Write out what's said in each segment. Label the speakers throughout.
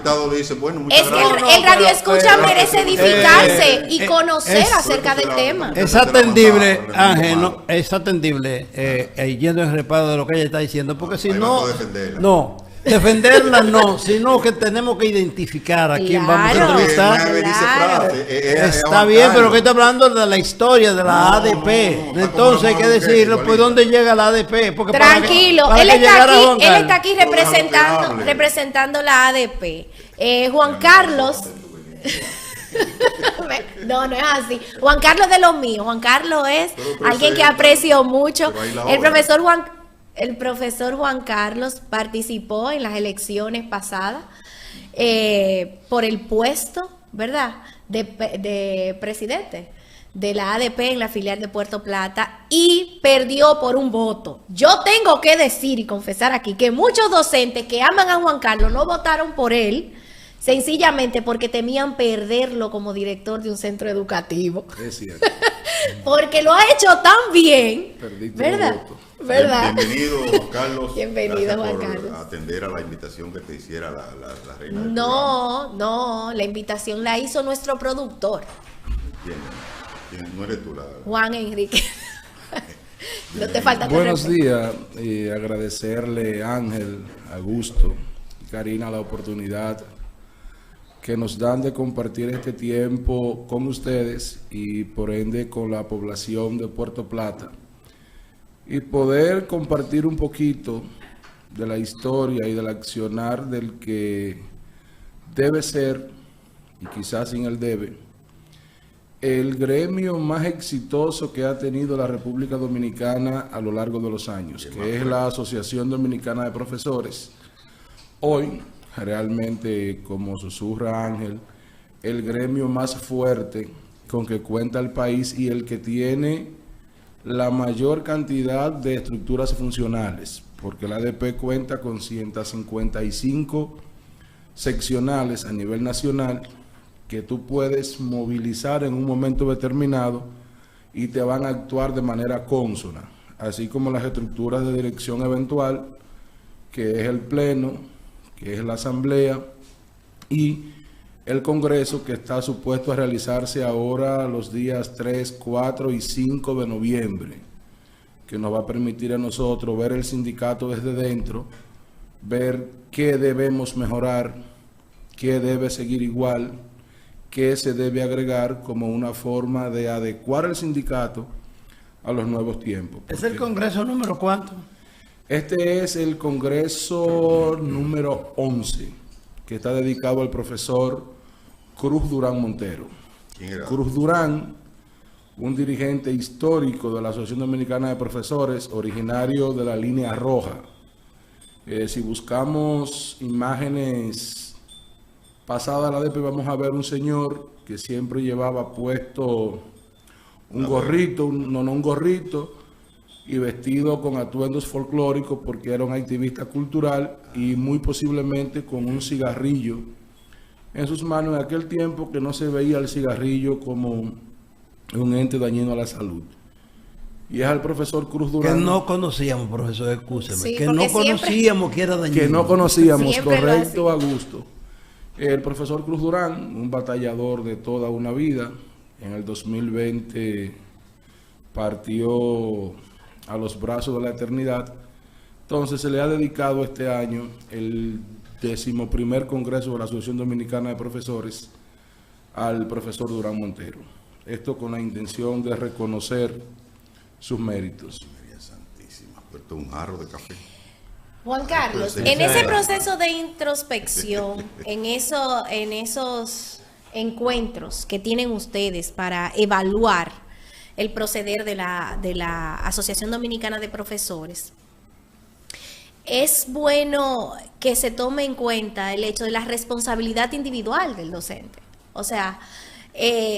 Speaker 1: resultado le dice, bueno, muchas
Speaker 2: Es que
Speaker 1: gracias.
Speaker 2: el radio escucha merece edificarse y conocer acerca del tema.
Speaker 3: Es atendible, Ángel, no, es atendible, yendo en reparo de lo que ella está diciendo, porque si no, defenderla no, sino que tenemos que identificar a quién vamos a entrevistar. Está bien, pero que está hablando de la historia de la ADP. Entonces hay que decirlo, pues dónde llega la ADP. Porque
Speaker 2: tranquilo, él está aquí representando la ADP. Juan Carlos. No es así. Juan Carlos de los míos. Juan Carlos es alguien que aprecio mucho. El profesor Juan Carlos participó en las elecciones pasadas por el puesto, ¿verdad?, de presidente de la ADP en la filial de Puerto Plata y perdió por un voto. Yo tengo que decir y confesar aquí que muchos docentes que aman a Juan Carlos no votaron por él sencillamente porque temían perderlo como director de un centro educativo.
Speaker 4: Es cierto.
Speaker 2: Porque lo ha hecho tan bien, ¿verdad? ¿Verdad?
Speaker 1: Bienvenido, Juan Carlos.
Speaker 2: Bienvenido, Juan Carlos.
Speaker 1: Por atender a la invitación que te hiciera la reina.
Speaker 2: No, la invitación la hizo nuestro productor.
Speaker 1: ¿Quién? No eres tú la...
Speaker 2: Juan Enrique. No te falta.
Speaker 4: Buenos días, agradecerle a Ángel, Augusto y Karina la oportunidad que nos dan de compartir este tiempo con ustedes y por ende con la población de Puerto Plata y poder compartir un poquito de la historia y del accionar del que debe ser, y quizás sin el debe, el gremio más exitoso que ha tenido la República Dominicana a lo largo de los años, que es la Asociación Dominicana de Profesores. Hoy, realmente, como susurra Ángel, el gremio más fuerte con que cuenta el país y el que tiene la mayor cantidad de estructuras funcionales, porque la ADP cuenta con 155 seccionales a nivel nacional que tú puedes movilizar en un momento determinado y te van a actuar de manera cónsona, así como las estructuras de dirección eventual, que es el pleno, que es la asamblea, y el Congreso, que está supuesto a realizarse ahora los días 3, 4 y 5 de noviembre, que nos va a permitir a nosotros ver el sindicato desde dentro, ver qué debemos mejorar, qué debe seguir igual, qué se debe agregar como una forma de adecuar el sindicato a los nuevos tiempos.
Speaker 3: ¿Es el Congreso número cuánto?
Speaker 4: Este es el Congreso número 11, que está dedicado al profesor Cruz Durán Montero.
Speaker 1: ¿Quién era?
Speaker 4: Cruz Durán, un dirigente histórico de la Asociación Dominicana de Profesores, originario de la Línea Roja. Si buscamos imágenes pasadas a la ADP, vamos a ver un señor que siempre llevaba puesto un gorrito, un gorrito, y vestido con atuendos folclóricos porque era un activista cultural y muy posiblemente con un cigarrillo en sus manos en aquel tiempo que no se veía el cigarrillo como un ente dañino a la salud. Y es al profesor Cruz Durán.
Speaker 3: Que no conocíamos, profesor, escúcheme.
Speaker 2: Sí,
Speaker 3: que no conocíamos que era dañino.
Speaker 4: Que no conocíamos,
Speaker 2: Siempre
Speaker 4: correcto, Augusto. El profesor Cruz Durán, un batallador de toda una vida, en el 2020 partió a los brazos de la eternidad. Entonces se le ha dedicado este año el 11º Congreso de la Asociación Dominicana de Profesores al profesor Durán Montero. Esto con la intención de reconocer sus méritos.
Speaker 1: María Santísima, puesto un jarro de café.
Speaker 2: Juan Carlos, en ese proceso de introspección, en esos encuentros que tienen ustedes para evaluar el proceder de la Asociación Dominicana de Profesores, es bueno que se tome en cuenta el hecho de la responsabilidad individual del docente. O sea,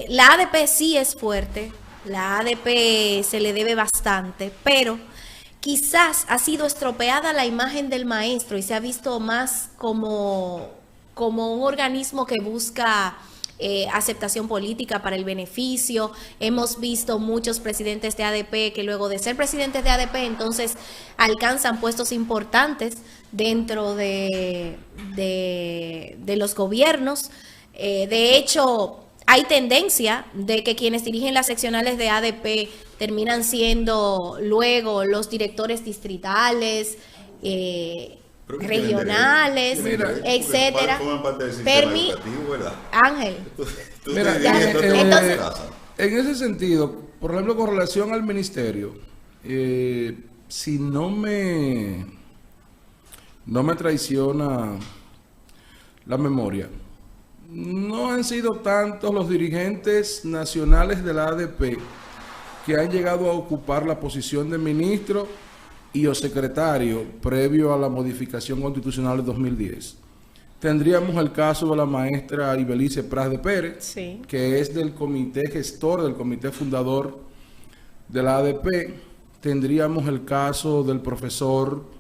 Speaker 2: la ADP sí es fuerte, la ADP se le debe bastante, pero quizás ha sido estropeada la imagen del maestro y se ha visto más como un organismo que busca aceptación política para el beneficio. Hemos visto muchos presidentes de ADP que luego de ser presidentes de ADP entonces alcanzan puestos importantes dentro de los gobiernos. De hecho, hay tendencia de que quienes dirigen las seccionales de ADP terminan siendo luego los directores distritales, regionales, etcétera. Ángel.
Speaker 4: Mira, en ese sentido, por ejemplo, con relación al ministerio, si no me traiciona la memoria, no han sido tantos los dirigentes nacionales de la ADP que han llegado a ocupar la posición de ministro y o secretario previo a la modificación constitucional de 2010. Tendríamos el caso de la maestra Ibelice Pras de Pérez,
Speaker 2: sí,
Speaker 4: que es del comité gestor, del comité fundador de la ADP. Tendríamos el caso del profesor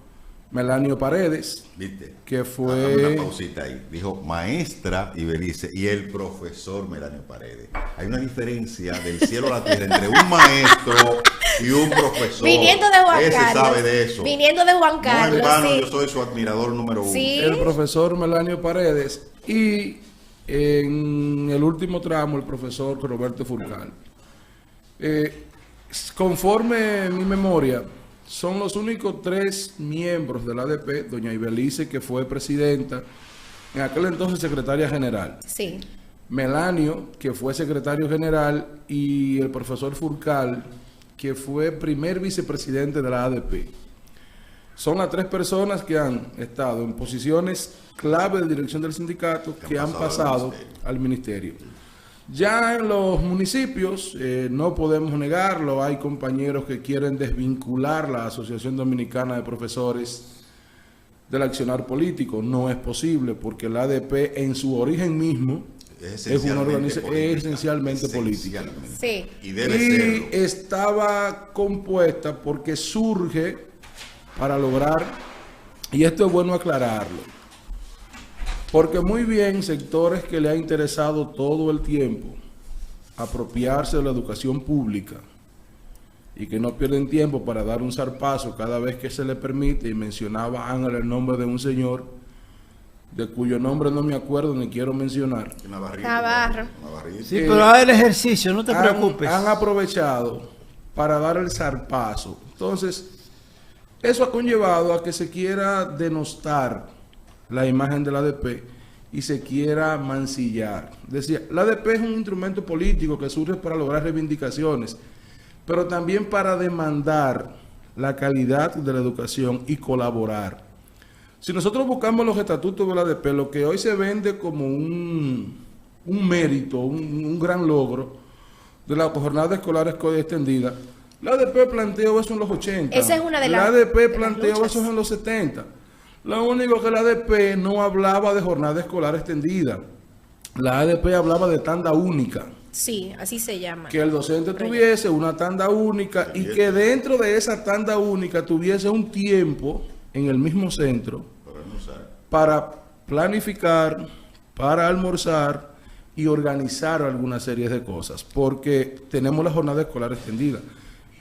Speaker 4: Melanio Paredes,
Speaker 1: ¿viste?
Speaker 4: Que fue...
Speaker 1: Una pausita ahí. Dijo maestra Ibelice y el profesor Melanio Paredes. Hay una diferencia del cielo a la tierra entre un maestro y un profesor.
Speaker 2: Viniendo de Juan
Speaker 1: Ese
Speaker 2: Carlos.
Speaker 1: sabe de eso.
Speaker 2: Viniendo de Juan Carlos.
Speaker 1: No, hermano,
Speaker 2: sí.
Speaker 1: yo soy su admirador número uno.
Speaker 2: Sí.
Speaker 4: El profesor Melanio Paredes y en el último tramo el profesor Roberto Furcal. Conforme mi memoria, son los únicos 3 miembros de la ADP, doña Ibelice, que fue presidenta, en aquel entonces secretaria general.
Speaker 2: Sí.
Speaker 4: Melanio, que fue secretario general, y el profesor Furcal, que fue primer vicepresidente de la ADP. Son las 3 personas que han estado en posiciones clave de dirección del sindicato, que han pasado al ministerio. Ya en los municipios, no podemos negarlo, hay compañeros que quieren desvincular la Asociación Dominicana de Profesores del accionar político. No es posible, porque la ADP en su origen mismo es una organización esencialmente política.
Speaker 2: Sí.
Speaker 1: Y debe serlo.
Speaker 4: Estaba compuesta porque surge para lograr, y esto es bueno aclararlo, porque muy bien sectores que le ha interesado todo el tiempo apropiarse de la educación pública y que no pierden tiempo para dar un zarpazo cada vez que se le permite, y mencionaba Ángel el nombre de un señor de cuyo nombre no me acuerdo ni quiero mencionar.
Speaker 2: Navarro.
Speaker 3: Sí, pero haz el ejercicio, no te preocupes.
Speaker 4: Han aprovechado para dar el zarpazo. Entonces, eso ha conllevado a que se quiera denostar la imagen de la ADP y se quiera mancillar. Decía, la ADP es un instrumento político que surge para lograr reivindicaciones, pero también para demandar la calidad de la educación y colaborar. Si nosotros buscamos los estatutos de la ADP, lo que hoy se vende como un mérito, un gran logro de la jornada escolar extendida, la ADP planteó eso en los 80.
Speaker 2: Esa es una de las...
Speaker 4: La ADP planteó eso en los 70. Lo único que la ADP no hablaba de jornada escolar extendida. La ADP hablaba de tanda única.
Speaker 2: Sí, así se llama.
Speaker 4: Que el docente tuviese una tanda única y que dentro de esa tanda única tuviese un tiempo en el mismo centro para planificar, para almorzar y organizar alguna serie de cosas. Porque tenemos la jornada escolar extendida.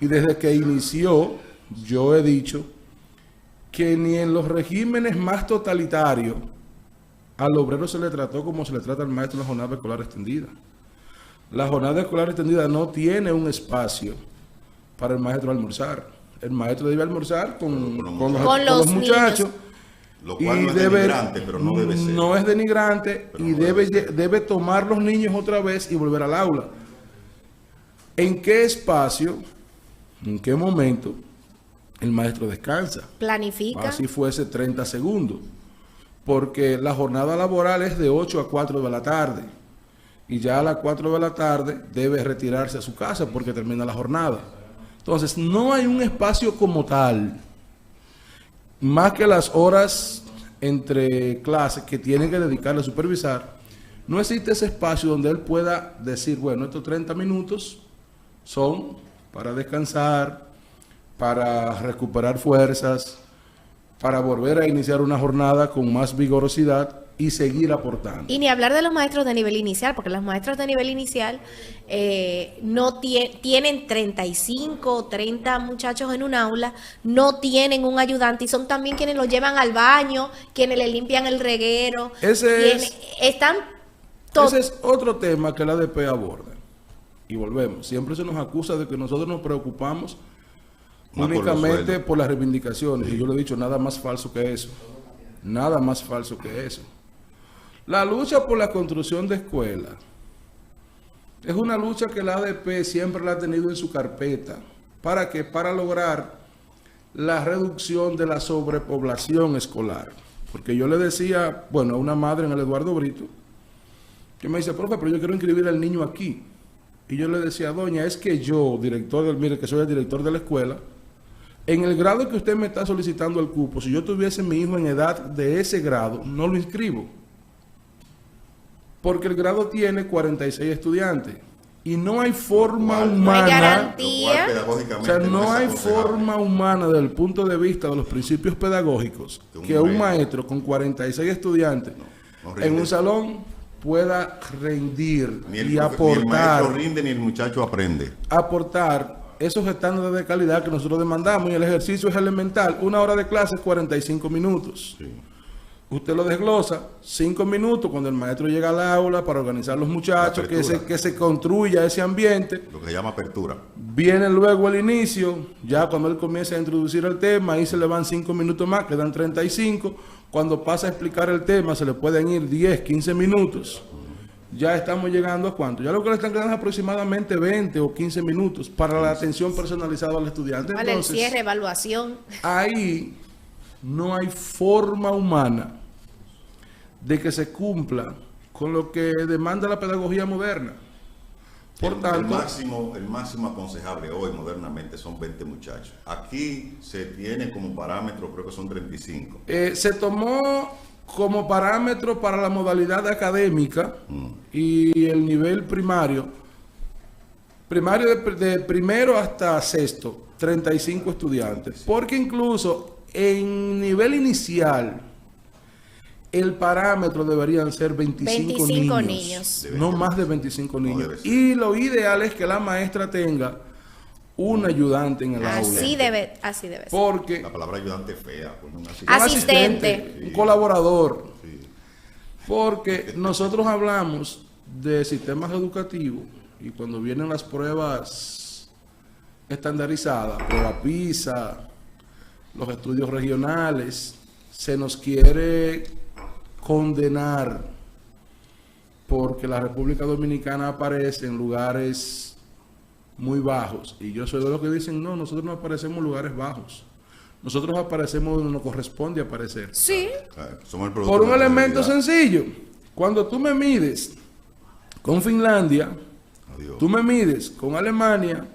Speaker 4: Y desde que inició, yo he dicho que ni en los regímenes más totalitarios al obrero se le trató como se le trata al maestro en la jornada escolar extendida. La jornada escolar extendida no tiene un espacio para el maestro almorzar. El maestro debe almorzar con los muchachos.
Speaker 1: Lo cual no es denigrante, pero no debe ser.
Speaker 4: No es denigrante
Speaker 1: pero
Speaker 4: y
Speaker 1: no
Speaker 4: debe tomar los niños otra vez y volver al aula. ¿En qué espacio, en qué momento el maestro descansa?
Speaker 2: Planifica.
Speaker 4: Así fuese 30 segundos. Porque la jornada laboral es de 8 a 4 de la tarde. Y ya a las 4 de la tarde debe retirarse a su casa porque termina la jornada. Entonces, no hay un espacio como tal, más que las horas entre clases que tiene que dedicarle a supervisar. No existe ese espacio donde él pueda decir, bueno, estos 30 minutos son para descansar, para recuperar fuerzas, para volver a iniciar una jornada con más vigorosidad y seguir aportando.
Speaker 2: Y ni hablar de los maestros de nivel inicial, porque los maestros de nivel inicial no tienen 35 o 30 muchachos en un aula, no tienen un ayudante y son también quienes los llevan al baño, quienes le limpian el reguero. Ese es
Speaker 4: otro tema que la ADP aborda. Y volvemos, siempre se nos acusa de que nosotros nos preocupamos únicamente por las reivindicaciones. Sí. Y yo le he dicho, nada más falso que eso. Nada más falso que eso. La lucha por la construcción de escuelas es una lucha que la ADP siempre la ha tenido en su carpeta. ¿Para qué? Para lograr la reducción de la sobrepoblación escolar. Porque yo le decía, bueno, a una madre en el Eduardo Brito, que me dice, profe, pero yo quiero inscribir al niño aquí. Y yo le decía, doña, es que yo, mire que soy el director de la escuela, en el grado que usted me está solicitando el cupo, si yo tuviese mi hijo en edad de ese grado, no lo inscribo. Porque el grado tiene 46 estudiantes. Y no hay forma humana.
Speaker 2: No hay garantía.
Speaker 4: O sea, no hay forma humana desde el punto de vista de los principios pedagógicos que un maestro con 46 estudiantes en un salón pueda rendir y aportar. Ni el maestro
Speaker 1: rinde ni el muchacho aprende.
Speaker 4: Aportar esos estándares de calidad que nosotros demandamos, y el ejercicio es elemental. 1 hora de clase es 45 minutos. Sí. Usted lo desglosa, 5 minutos cuando el maestro llega al aula para organizar los muchachos, que se construya ese ambiente.
Speaker 1: Lo que se llama apertura.
Speaker 4: Viene luego el inicio, ya cuando él comienza a introducir el tema, ahí se le van 5 minutos más, quedan 35. Cuando pasa a explicar el tema, se le pueden ir 10, 15 minutos. Ya estamos llegando a ¿cuánto? Ya lo que le están quedando es aproximadamente 20 o 15 minutos para la atención personalizada al estudiante.
Speaker 2: Vale, entonces, el cierre, evaluación.
Speaker 4: Ahí no hay forma humana de que se cumpla con lo que demanda la pedagogía moderna. Por tanto,
Speaker 1: el máximo aconsejable hoy modernamente son 20 muchachos. Aquí se tiene como parámetro, creo que son 35.
Speaker 4: Se tomó como parámetro para la modalidad académica y el nivel primario de primero hasta sexto, 35 estudiantes. Porque incluso en nivel inicial, el parámetro deberían ser 25 niños. No más de 25 niños. Y lo ideal es que la maestra tenga un ayudante en el aula.
Speaker 2: Así debe ser.
Speaker 4: Porque
Speaker 1: la palabra ayudante es fea.
Speaker 4: Un asistente, un colaborador. Sí. Porque nosotros hablamos de sistemas educativos y cuando vienen las pruebas estandarizadas, prueba PISA, los estudios regionales, se nos quiere condenar porque la República Dominicana aparece en lugares muy bajos, y yo soy de los que dicen, no, nosotros no aparecemos en lugares bajos, nosotros aparecemos donde nos corresponde aparecer.
Speaker 2: Sí.
Speaker 1: Somos el
Speaker 4: por un elemento sencillo. Cuando tú me mides con Finlandia, tú me mides con Alemania,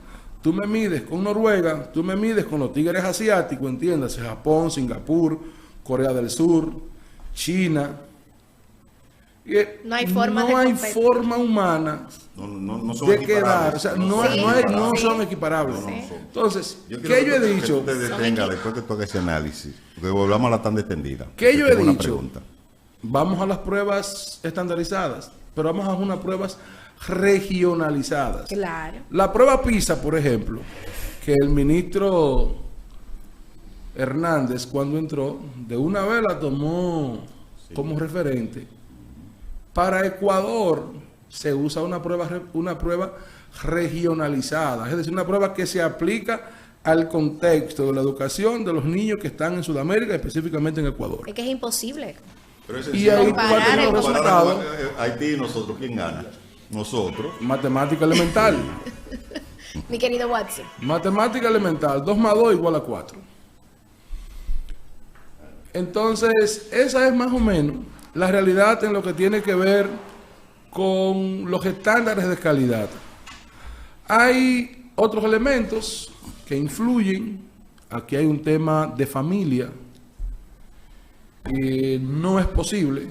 Speaker 4: tú me mides con Noruega, tú me mides con los tigres asiáticos, entiéndase, Japón, Singapur, Corea del Sur, China.
Speaker 2: No hay forma
Speaker 4: humana
Speaker 1: no son
Speaker 4: de quedar, o sea, no son equiparables. Entonces, ¿qué yo he dicho?
Speaker 1: Que usted detenga después que toque ese análisis, porque volvamos a la tan extendida.
Speaker 4: ¿Qué yo he dicho? Vamos a las pruebas estandarizadas, pero vamos a unas pruebas regionalizadas.
Speaker 2: Claro.
Speaker 4: La prueba PISA, por ejemplo, que el ministro Hernández, cuando entró, de una vez la tomó como referente. Para Ecuador se usa una prueba regionalizada, es decir, una prueba que se aplica al contexto de la educación de los niños que están en Sudamérica, específicamente en Ecuador.
Speaker 2: Es que es imposible.
Speaker 1: Pero es
Speaker 4: y ahí comparar los resultados.
Speaker 1: Haití y nosotros, ¿quién gana? Nosotros.
Speaker 4: Matemática elemental.
Speaker 2: Mi querido Watson.
Speaker 4: Matemática elemental, 2 más 2 igual a 4. Entonces, esa es más o menos la realidad en lo que tiene que ver con los estándares de calidad. Hay otros elementos que influyen. Aquí hay un tema de familia. No es posible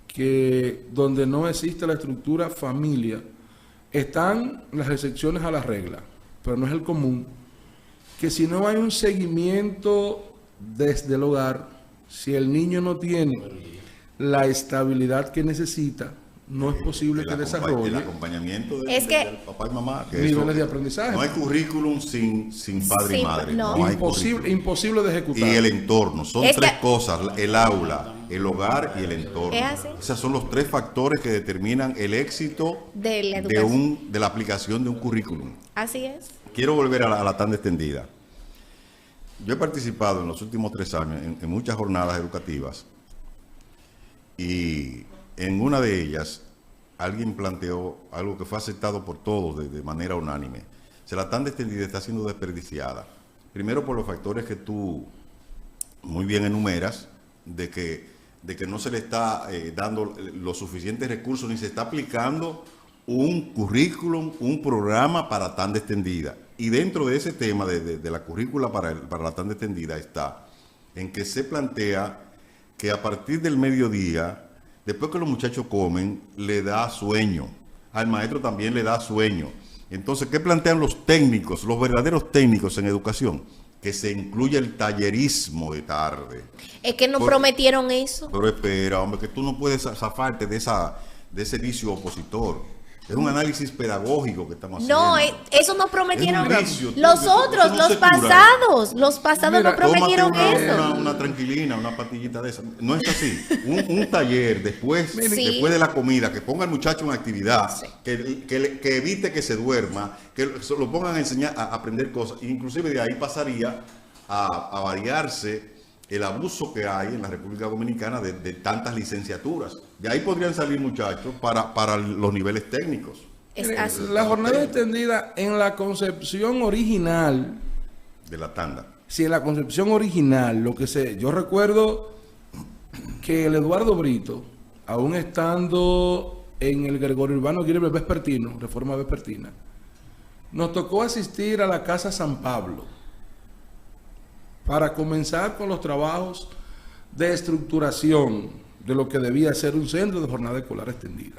Speaker 4: que donde no existe la estructura familia, están las excepciones a la regla, pero no es el común, que si no hay un seguimiento desde el hogar, si el niño no tiene la estabilidad que necesita, no es posible que desarrolle
Speaker 1: el acompañamiento del papá y mamá, que
Speaker 4: niveles de aprendizaje.
Speaker 1: No hay currículum sin padre y madre.
Speaker 2: No.
Speaker 4: Imposible de ejecutar.
Speaker 1: Y el entorno, son tres cosas: el aula, el hogar y el entorno. Esos son los tres factores que determinan el éxito
Speaker 2: de la
Speaker 1: aplicación de un currículum.
Speaker 2: Así es.
Speaker 1: Quiero volver a la tanda extendida. Yo he participado en los últimos 3 años en muchas jornadas educativas, y en una de ellas alguien planteó algo que fue aceptado por todos de manera unánime. La tanda extendida está siendo desperdiciada. Primero, por los factores que tú muy bien enumeras, de que no se le está dando los suficientes recursos, ni se está aplicando un currículum, un programa para tanda extendida. Y dentro de ese tema de la currícula para la tanda extendida está en que se plantea que a partir del mediodía, después que los muchachos comen, le da sueño. Al maestro también le da sueño. Entonces, ¿qué plantean los técnicos, los verdaderos técnicos en educación? Que se incluya el tallerismo de tarde.
Speaker 2: Es que no prometieron eso.
Speaker 1: Pero espera, hombre, que tú no puedes zafarte de ese vicio opositor. Es un análisis pedagógico que estamos haciendo.
Speaker 2: No, eso no prometieron. Los pasados no prometieron eso.
Speaker 1: Una tranquilina, una patillita de esa. No es así. Un taller después de la comida, que ponga al muchacho en actividad, que evite que se duerma, que lo pongan a enseñar, a aprender cosas. Inclusive de ahí pasaría a variarse el abuso que hay en la República Dominicana de tantas licenciaturas. De ahí podrían salir muchachos para los niveles técnicos.
Speaker 4: La jornada extendida en la concepción original
Speaker 1: de la tanda.
Speaker 4: Sí, en la concepción original, yo recuerdo que el Eduardo Brito, aún estando en el Gregorio Urbano Guillermo Vespertino, Reforma Vespertina, nos tocó asistir a la Casa San Pablo para comenzar con los trabajos de estructuración de lo que debía ser un centro de jornada escolar extendida.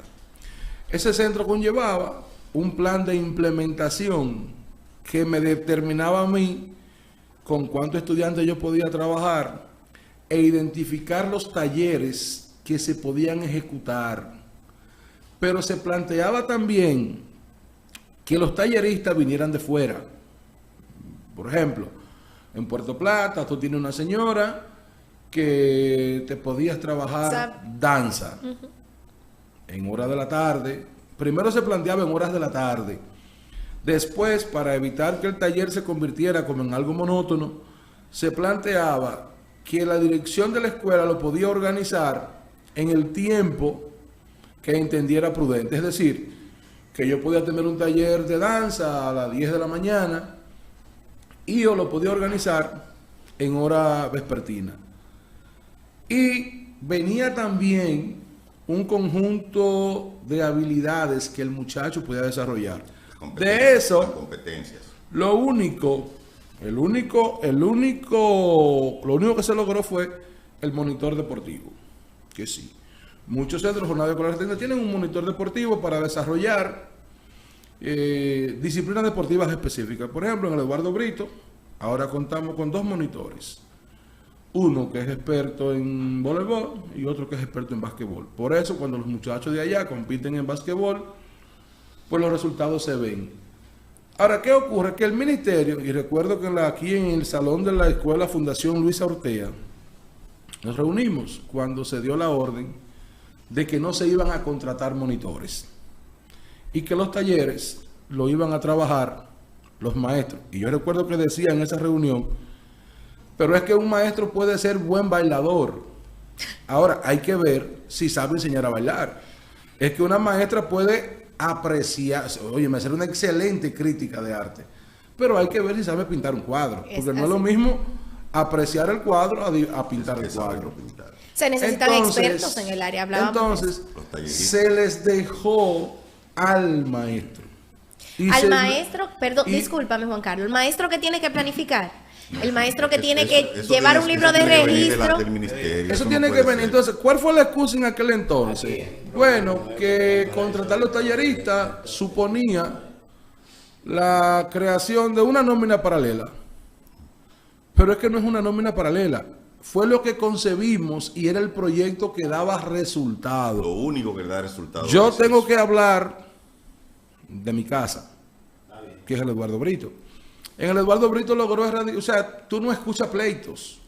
Speaker 4: Ese centro conllevaba un plan de implementación que me determinaba a mí con cuántos estudiantes yo podía trabajar e identificar los talleres que se podían ejecutar. Pero se planteaba también que los talleristas vinieran de fuera. Por ejemplo, en Puerto Plata, tú tienes una señora que te podías trabajar danza en horas de la tarde. Primero se planteaba en horas de la tarde. Después, para evitar que el taller se convirtiera como en algo monótono, se planteaba que la dirección de la escuela lo podía organizar en el tiempo que entendiera prudente. Es decir, que yo podía tener un taller de danza a las 10 de la mañana y yo lo podía organizar en hora vespertina. Y venía también un conjunto de habilidades que el muchacho podía desarrollar. De eso,
Speaker 1: competencias.
Speaker 4: Lo único que se logró fue el monitor deportivo. Que sí, muchos centros de jornada escolar extendida tienen un monitor deportivo para desarrollar disciplinas deportivas específicas. Por ejemplo, en el Eduardo Brito, ahora contamos con 2 monitores. Uno que es experto en voleibol y otro que es experto en básquetbol. Por eso, cuando los muchachos de allá compiten en básquetbol, pues los resultados se ven. Ahora, ¿qué ocurre? Que el ministerio, y recuerdo que aquí en el salón de la escuela Fundación Luisa Ortega, nos reunimos cuando se dio la orden de que no se iban a contratar monitores y que los talleres lo iban a trabajar los maestros. Y yo recuerdo que decía en esa reunión, pero es que un maestro puede ser buen bailador. Ahora, hay que ver si sabe enseñar a bailar. Es que una maestra puede apreciar, oye, me hacer una excelente crítica de arte, pero hay que ver si sabe pintar un cuadro, porque no es lo mismo apreciar el cuadro a pintar el cuadro.
Speaker 2: Se necesitan expertos en el área.
Speaker 4: Entonces, se les dejó al maestro.
Speaker 2: Discúlpame, Juan Carlos, el maestro que tiene que planificar. El maestro que tiene que llevar un libro de registro.
Speaker 4: Eso tiene que venir. Entonces, ¿cuál fue la excusa en aquel entonces? Bueno, que contratar los talleristas suponía la creación de una nómina paralela. Pero es que no es una nómina paralela. fue lo que concebimos y era el proyecto que daba resultado.
Speaker 1: Lo único que da resultado.
Speaker 4: Yo tengo que hablar de mi casa, que es el Eduardo Brito. En el Eduardo Brito logró erradicar, o sea, tú no escuchas pleitos.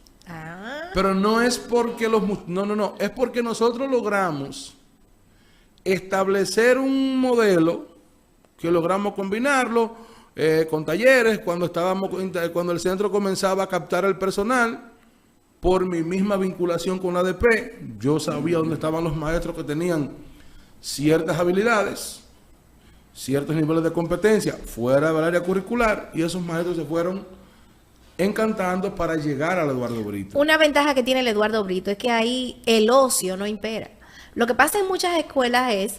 Speaker 4: Pero no es porque no, es porque nosotros logramos establecer un modelo que logramos combinarlo con talleres cuando el centro comenzaba a captar el personal. Por mi misma vinculación con la ADP, yo sabía dónde estaban los maestros que tenían ciertas habilidades, ciertos niveles de competencia fuera del área curricular, y esos maestros se fueron encantando para llegar al Eduardo Brito.
Speaker 2: Una ventaja que tiene el Eduardo Brito es que ahí el ocio no impera. Lo que pasa en muchas escuelas es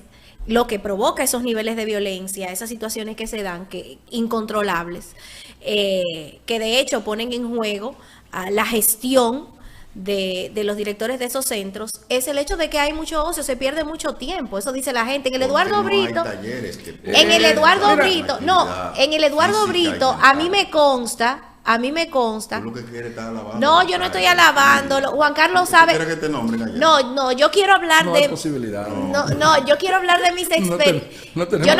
Speaker 2: lo que provoca esos niveles de violencia, esas situaciones que se dan, que incontrolables, que de hecho ponen en juego la gestión de los directores de esos centros, es el hecho de que hay mucho ocio, se pierde mucho tiempo. Eso dice la gente. En el Eduardo Brito, en el Eduardo Brito, en el Eduardo Brito, a mí me consta. Tú
Speaker 1: lo que quieres estar alabando.
Speaker 2: No, yo no estoy alabándolo. Juan Carlos sabe.
Speaker 1: ¿Quieres que te nombren allá?
Speaker 2: No, yo quiero hablar
Speaker 4: no
Speaker 2: de.
Speaker 4: Hay posibilidad.
Speaker 2: No, yo quiero hablar de mis experiencias. Yo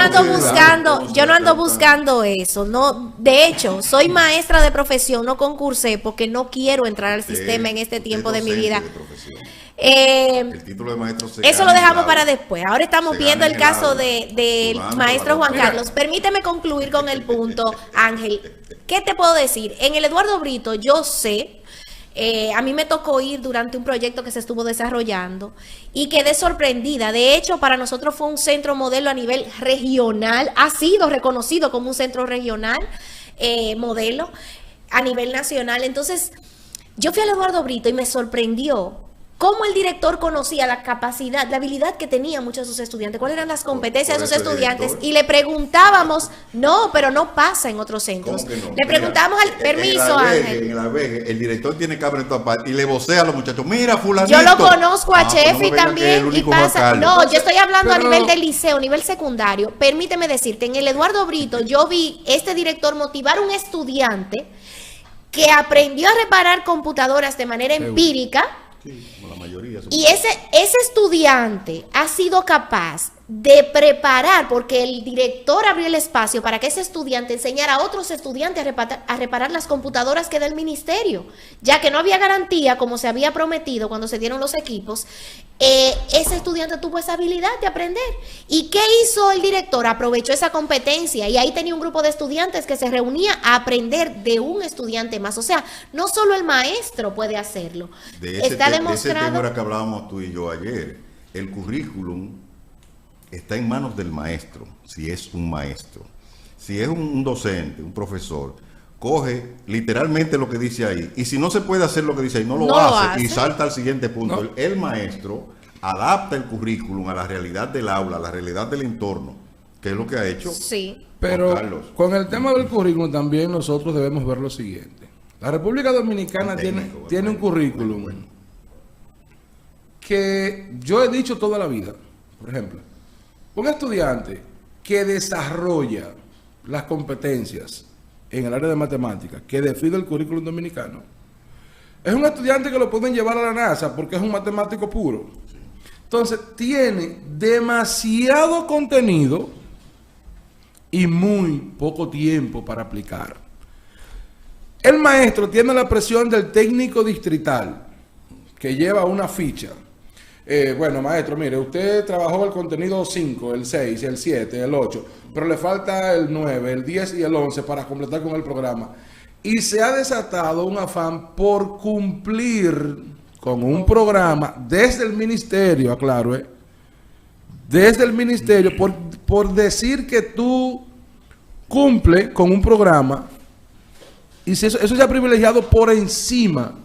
Speaker 2: no ando buscando eso. No, de hecho, soy maestra de profesión, no concursé porque no quiero entrar al sistema en este tiempo de mi vida.
Speaker 1: El título de maestro
Speaker 2: eso lo dejamos para después. Ahora estamos viendo el caso del maestro Juan Carlos. Permíteme concluir con el punto, Ángel. ¿Qué te puedo decir? En el Eduardo Brito yo sé, a mí me tocó ir durante un proyecto que se estuvo desarrollando y quedé sorprendida. De hecho, para nosotros fue un centro modelo a nivel regional, ha sido reconocido como un centro regional modelo a nivel nacional. Entonces, yo fui al Eduardo Brito y me sorprendió cómo el director conocía la capacidad, la habilidad que tenían muchos de sus estudiantes, cuáles eran las competencias de esos estudiantes, y le preguntábamos, pero no pasa en otros centros. Le preguntábamos al permiso, Ángel.
Speaker 1: En la vez, el director tiene que abrir toda parte y le vocea a los muchachos, mira, fulanito.
Speaker 2: Yo lo conozco a Chefi también, y pasa. No, yo estoy hablando a nivel del liceo, nivel secundario. Permíteme decirte, en el Eduardo Brito yo vi este director motivar a un estudiante que aprendió a reparar computadoras de manera empírica.
Speaker 1: Sí, como la mayoría.
Speaker 2: Y ese estudiante ha sido capaz de preparar, porque el director abrió el espacio para que ese estudiante enseñara a otros estudiantes a reparar las computadoras que da el ministerio, ya que no había garantía como se había prometido cuando se dieron los equipos. Ese estudiante tuvo esa habilidad de aprender. ¿Y qué hizo el director? Aprovechó esa competencia y ahí tenía un grupo de estudiantes que se reunía a aprender de un estudiante más. O sea, no solo el maestro puede hacerlo. Está demostrado.
Speaker 1: De ese tema que hablábamos tú y yo ayer, el currículum está en manos del maestro, si es un maestro. Si es un docente, un profesor, coge literalmente lo que dice ahí, y si no se puede hacer lo que dice ahí, no lo hace y salta al siguiente punto. No. El maestro adapta el currículum a la realidad del aula, a la realidad del entorno, que es lo que ha hecho.
Speaker 2: Sí.
Speaker 4: Pero con el tema del currículum también nosotros debemos ver lo siguiente. La República Dominicana tiene un currículum que yo he dicho toda la vida. Por ejemplo, un estudiante que desarrolla las competencias en el área de matemáticas que define el currículum dominicano es un estudiante que lo pueden llevar a la NASA porque es un matemático puro. Entonces tiene demasiado contenido y muy poco tiempo para aplicar. El maestro tiene la presión del técnico distrital que lleva una ficha. Bueno, maestro, mire, usted trabajó el contenido 5, el 6, el 7, el 8, pero le falta el 9, el 10 y el 11 para completar con el programa. Y se ha desatado un afán por cumplir con un programa desde el ministerio, aclaro, desde el ministerio, por decir que tú cumples con un programa, y si eso se ha privilegiado por encima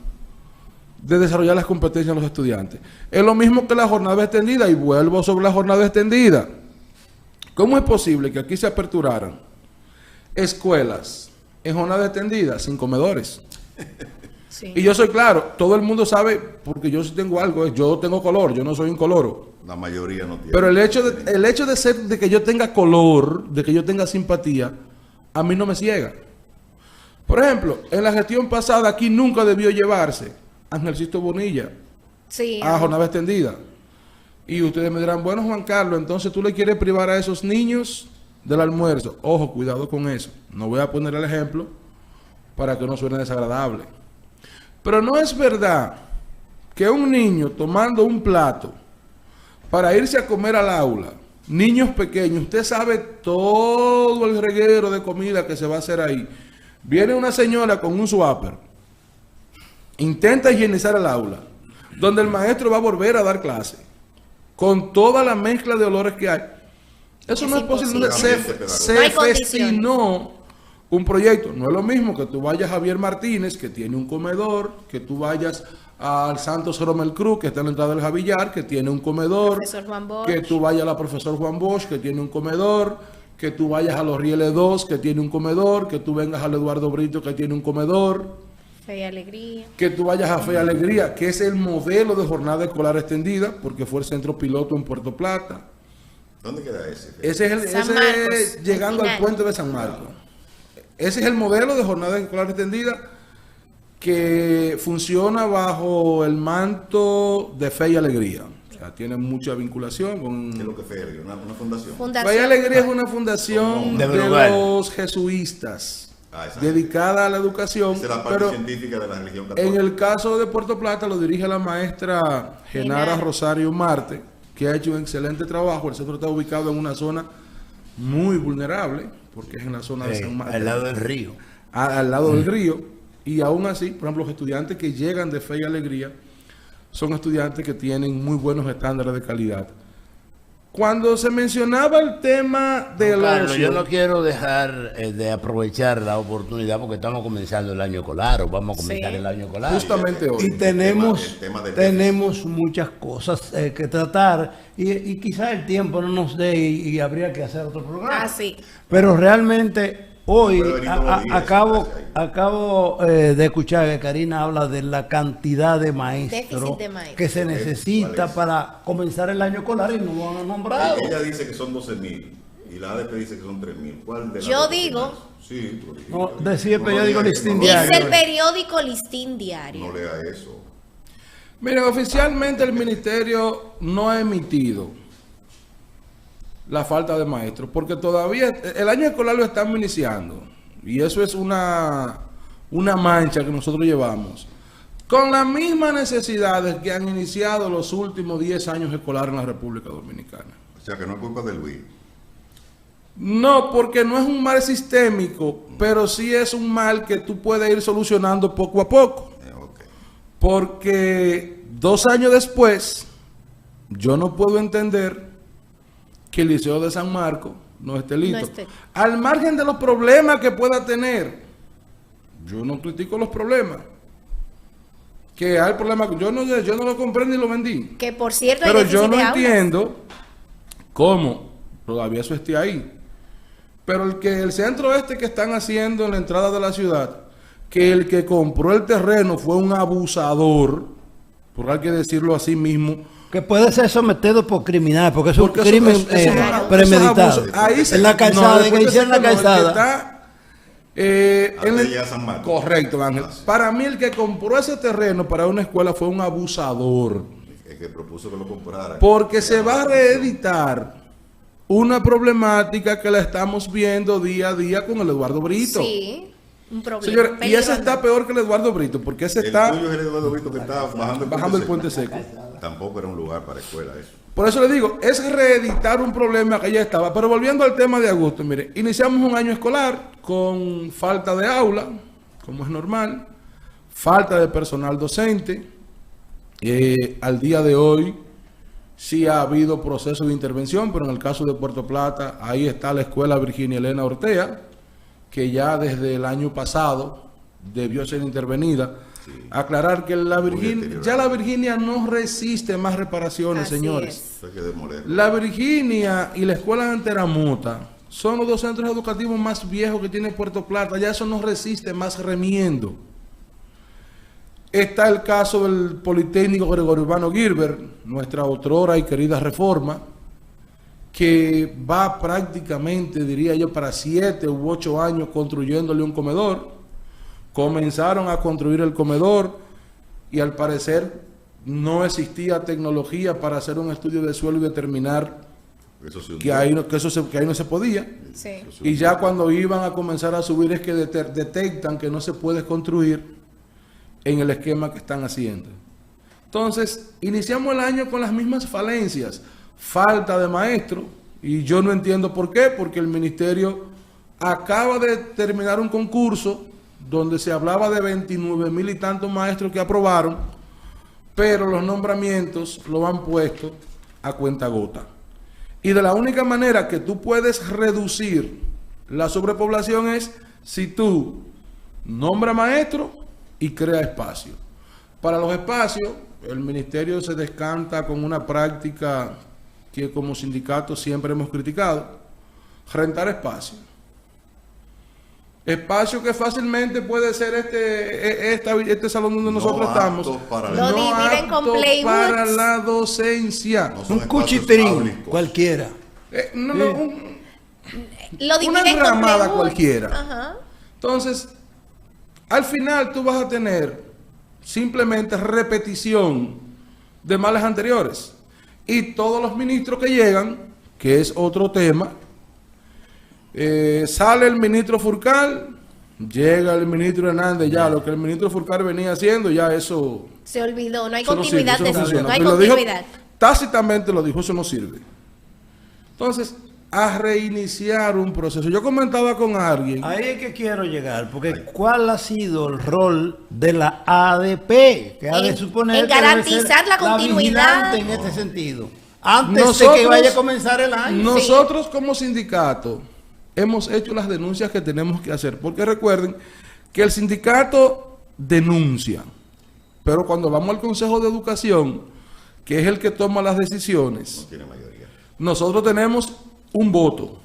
Speaker 4: de desarrollar las competencias de los estudiantes. Es lo mismo que la jornada extendida, y vuelvo sobre la jornada extendida. ¿Cómo es posible que aquí se aperturaran escuelas en jornada extendida sin comedores? Sí. Y yo soy claro, todo el mundo sabe, porque yo sí tengo algo, yo tengo color, yo no soy incoloro.
Speaker 1: La mayoría no tiene.
Speaker 4: Pero el hecho de que yo tenga color, de que yo tenga simpatía, a mí no me ciega. Por ejemplo, en la gestión pasada aquí nunca debió llevarse Angelcito Bonilla,
Speaker 2: Sí.
Speaker 4: a jornada extendida. Y ustedes me dirán, bueno, Juan Carlos, entonces tú le quieres privar a esos niños del almuerzo. Ojo, cuidado con eso. No voy a poner el ejemplo para que no suene desagradable. Pero no es verdad que un niño tomando un plato para irse a comer al aula, niños pequeños, usted sabe todo el reguero de comida que se va a hacer ahí. Viene una señora con un swapper, intenta higienizar el aula, donde el maestro va a volver a dar clase, con toda la mezcla de olores que hay. Eso no es posible. Se festinó un proyecto. No es lo mismo que tú vayas a Javier Martínez, que tiene un comedor, que tú vayas al Santos Romel Cruz, que está en la entrada del Javillar, que tiene un comedor, que tú vayas a la profesor Juan Bosch, que tiene un comedor, que tú vayas a los Rieles 2, que tiene un comedor, que tú vengas al Eduardo Brito, que tiene un comedor,
Speaker 2: Fe y Alegría,
Speaker 4: que tú vayas a Fe y Alegría, que es el modelo de jornada escolar extendida, porque fue el centro piloto en Puerto Plata.
Speaker 1: ¿Dónde queda ese?
Speaker 4: Ese es llegando al puente de San Marcos. Ese es el modelo de jornada escolar extendida que funciona bajo el manto de Fe y Alegría. O sea, tiene mucha vinculación con...
Speaker 1: ¿Qué es lo que Fe y Alegría? ¿Una fundación?
Speaker 4: Fe y Alegría es una fundación de los jesuitas dedicada a la educación.
Speaker 1: Esa es la parte científica de la religión católica.
Speaker 4: En el caso de Puerto Plata lo dirige la maestra Genara Rosario Marte, que ha hecho un excelente trabajo. El centro está ubicado en una zona muy vulnerable, porque es en la zona de San Marcos.
Speaker 3: Al lado del río.
Speaker 4: Al lado del río. Y aún así, por ejemplo, los estudiantes que llegan de Fe y Alegría son estudiantes que tienen muy buenos estándares de calidad. Cuando se mencionaba el tema de
Speaker 5: Carlos, yo no quiero dejar de aprovechar la oportunidad porque estamos comenzando el año escolar o vamos a comenzar el año escolar.
Speaker 4: Justamente hoy.
Speaker 3: Y tenemos muchas cosas que tratar y quizás el tiempo no nos dé y habría que hacer otro programa.
Speaker 2: Ah, sí.
Speaker 3: Pero realmente hoy acabo de escuchar que Karina habla de la cantidad de maestros que se necesita para comenzar el año escolar y no lo han nombrado.
Speaker 1: Ella dice que son 12,000 y la ADP dice que son 3,000. ¿Cuál de las
Speaker 2: Yo
Speaker 1: dos
Speaker 2: digo...
Speaker 1: Sí,
Speaker 3: no, decía el periódico Listín
Speaker 2: Dice
Speaker 3: Diario.
Speaker 2: el periódico Listín Diario.
Speaker 1: No lea eso.
Speaker 4: Miren, oficialmente el ministerio no ha emitido la falta de maestros, porque todavía el año escolar lo estamos iniciando, y eso es una mancha que nosotros llevamos, con las mismas necesidades que han iniciado los últimos 10 años escolares en la República Dominicana.
Speaker 1: O sea, que no es culpa de Luis.
Speaker 4: No, porque no es un mal sistémico, pero sí es un mal que tú puedes ir solucionando poco a poco. Porque 2 años después, yo no puedo entender que el Liceo de San Marcos no esté listo. Al margen de los problemas que pueda tener, yo no critico los problemas. Que hay problemas, yo no lo compré ni lo vendí.
Speaker 2: Que por cierto,
Speaker 4: pero yo no entiendo cómo todavía eso esté ahí. Pero el centro que están haciendo en la entrada de la ciudad, que el que compró el terreno fue un abusador, por hay que decirlo así mismo,
Speaker 3: que puede ser sometido por criminal, porque es un crimen premeditado.
Speaker 4: Ahí
Speaker 3: en la calzada, que hicieron la calzada.
Speaker 1: San Marcos.
Speaker 4: Correcto, Ángel. Para mí el que compró ese terreno para una escuela fue un abusador.
Speaker 1: El que propuso que lo comprara.
Speaker 4: Porque se va a reeditar una problemática que la estamos viendo día a día con el Eduardo Brito.
Speaker 2: Sí, un problema.
Speaker 4: Señores, y ese está peor que el Eduardo Brito, porque ese está...
Speaker 1: El tuyo es el Eduardo Brito que está
Speaker 4: bajando el puente seco.
Speaker 1: Tampoco era un lugar para escuela eso.
Speaker 4: Por eso le digo, es reeditar un problema que ya estaba. Pero volviendo al tema de agosto, mire, iniciamos un año escolar con falta de aula, como es normal, falta de personal docente. Al día de hoy sí ha habido proceso de intervención, pero en el caso de Puerto Plata, ahí está la escuela Virginia Elena Ortega, que ya desde el año pasado debió ser intervenida. Sí. Aclarar que la Virginia no resiste más reparaciones, así señores. La Virginia y la escuela de Anteramota son los 2 centros educativos más viejos que tiene Puerto Plata. Ya eso no resiste más remiendo. Está el caso del Politécnico Gregorio Urbano Gilbert, nuestra otrora y querida reforma, que va prácticamente, diría yo, para 7 u 8 años construyéndole un comedor. Comenzaron a construir el comedor y al parecer no existía tecnología para hacer un estudio de suelo y determinar que ahí no se podía.
Speaker 2: Sí.
Speaker 4: Y ya cuando iban a comenzar a subir es que detectan que no se puede construir en el esquema que están haciendo. Entonces, iniciamos el año con las mismas falencias, falta de maestros, y yo no entiendo por qué, porque el ministerio acaba de terminar un concurso donde se hablaba de 29,000 y tantos maestros que aprobaron, pero los nombramientos lo han puesto a cuentagota. Y de la única manera que tú puedes reducir la sobrepoblación es si tú nombras maestro y crea espacio. Para los espacios, el ministerio se descanta con una práctica que como sindicato siempre hemos criticado: rentar espacio. Espacio que fácilmente puede ser este salón donde nosotros estamos.
Speaker 2: Lo dividen con playbooks
Speaker 4: para la docencia.
Speaker 3: No un cuchitrín cualquiera.
Speaker 2: lo dividen
Speaker 4: Una ramada
Speaker 2: con
Speaker 4: cualquiera.
Speaker 2: Ajá.
Speaker 4: Entonces, al final tú vas a tener simplemente repetición de males anteriores. Y todos los ministros que llegan, que es otro tema, sale el ministro Furcal, llega el ministro Hernández, ya lo que el ministro Furcal venía haciendo, ya eso
Speaker 2: Se olvidó, no hay
Speaker 4: eso no
Speaker 2: continuidad
Speaker 4: sirve, eso no
Speaker 2: de eso,
Speaker 4: funciona.
Speaker 2: no hay
Speaker 4: Y lo dijo,
Speaker 2: continuidad.
Speaker 4: tácitamente lo dijo, eso no sirve. Entonces, a reiniciar un proceso. Yo comentaba con alguien.
Speaker 3: Ahí es que quiero llegar, porque ¿cuál ha sido el rol de la ADP? Que ha de suponer
Speaker 2: en garantizar la continuidad
Speaker 3: vigilante en este sentido. Antes de que vaya a comenzar el año.
Speaker 4: Nosotros como sindicato hemos hecho las denuncias que tenemos que hacer, porque recuerden que el sindicato denuncia, pero cuando vamos al Consejo de Educación, que es el que toma las decisiones,
Speaker 1: No tiene mayoría.
Speaker 4: nosotros tenemos un voto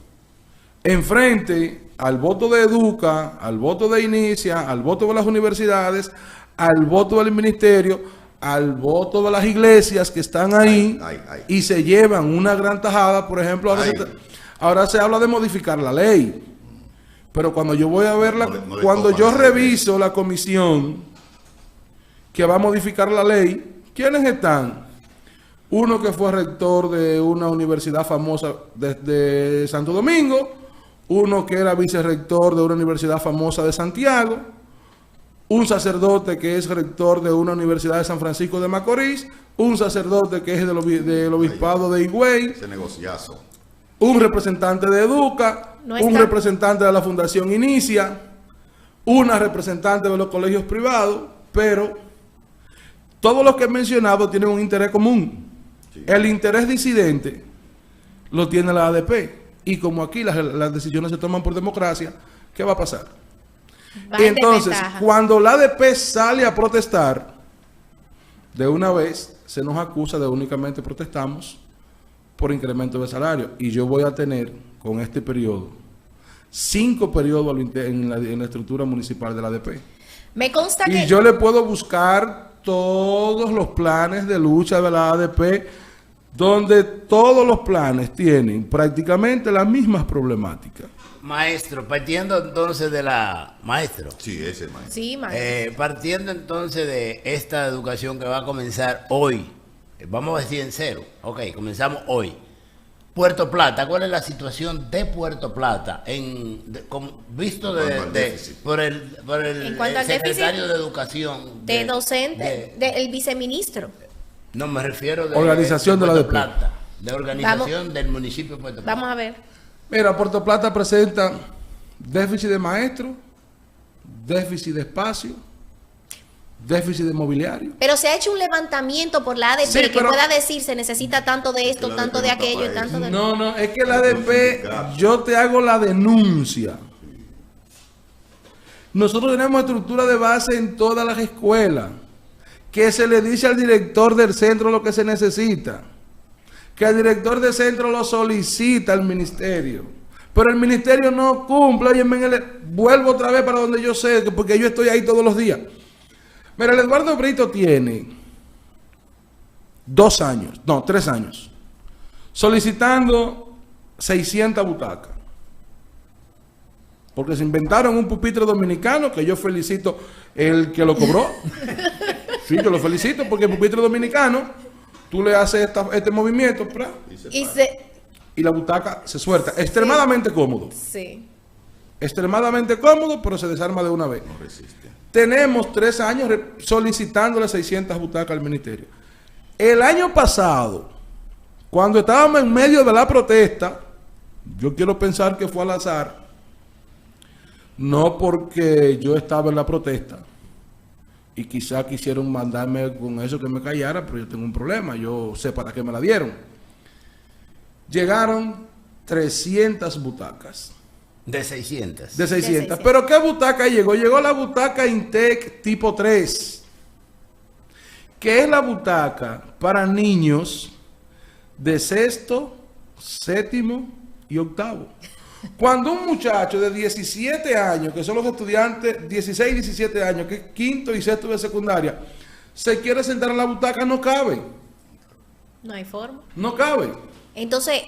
Speaker 4: enfrente al voto de Educa, al voto de Inicia, al voto de las universidades, al voto del ministerio, al voto de las iglesias que están ahí, y se llevan una gran tajada. Por ejemplo, ahora se habla de modificar la ley, pero cuando yo voy a verla, cuando yo reviso la comisión que va a modificar la ley, ¿quiénes están? Uno que fue rector de una universidad famosa de Santo Domingo, uno que era vicerrector de una universidad famosa de Santiago, un sacerdote que es rector de una universidad de San Francisco de Macorís, un sacerdote que es del obispado de Higüey,
Speaker 1: Ese negociazo.
Speaker 4: un representante de Educa, un representante de la Fundación Inicia, una representante de los colegios privados, pero todos los que he mencionado tienen un interés común. Sí. El interés disidente lo tiene la ADP. Y como aquí las decisiones se toman por democracia, ¿qué va a pasar? Y entonces, cuando la ADP sale a protestar, de una vez se nos acusa de únicamente protestamos por incremento de salario. Y yo voy a tener con este periodo 5 periodos en la estructura municipal de la ADP.
Speaker 2: Me consta
Speaker 4: y yo le puedo buscar todos los planes de lucha de la ADP, donde todos los planes tienen prácticamente las mismas problemáticas.
Speaker 5: Maestro, partiendo entonces de la... Maestro.
Speaker 1: Sí, ese maestro.
Speaker 2: Sí, maestro.
Speaker 5: Partiendo entonces de esta educación que va a comenzar hoy, vamos a decir en cero, ok, comenzamos hoy. Puerto Plata, ¿cuál es la situación de Puerto Plata visto por el secretario de Educación?
Speaker 2: De docente, del viceministro.
Speaker 5: No, me refiero de
Speaker 4: organización de la ADP.
Speaker 5: Plata, de organización del municipio de Puerto Plata.
Speaker 2: Vamos a ver.
Speaker 4: Mira, Puerto Plata presenta déficit de maestros, déficit de espacio, déficit de mobiliario.
Speaker 2: Pero se ha hecho un levantamiento por la ADP que pueda decir se necesita tanto de esto, tanto de aquello y tanto de...
Speaker 4: No, es que la ADP, yo te hago la denuncia. Nosotros tenemos estructura de base en todas las escuelas, que se le dice al director del centro lo que se necesita, que el director del centro lo solicita al ministerio, pero el ministerio no cumple. Oye, vuelvo otra vez para donde yo sé, porque yo estoy ahí todos los días. Mira, el Eduardo Brito tiene 3 años, solicitando 600 butacas. Porque se inventaron un pupitre dominicano, que yo felicito el que lo cobró. Sí, yo lo felicito porque el pupitre dominicano, tú le haces este movimiento y la butaca se suelta. Extremadamente cómodo.
Speaker 2: Sí.
Speaker 4: Extremadamente cómodo, pero se desarma de una vez.
Speaker 1: No resiste.
Speaker 4: Tenemos 3 años solicitándole 600 butacas al ministerio. El año pasado, cuando estábamos en medio de la protesta, yo quiero pensar que fue al azar, no porque yo estaba en la protesta y quizá quisieron mandarme con eso que me callara, pero yo tengo un problema, yo sé para qué me la dieron. Llegaron 300 butacas.
Speaker 5: De 600.
Speaker 4: De 600. ¿Pero qué butaca llegó? Llegó la butaca Intec tipo 3, que es la butaca para niños de 6º, 7º y 8º. Cuando un muchacho de 17 años, que son los estudiantes, 16 y 17 años, que es 5º y 6º de secundaria, se quiere sentar en la butaca, no cabe.
Speaker 2: No hay forma.
Speaker 4: No cabe.
Speaker 2: Entonces,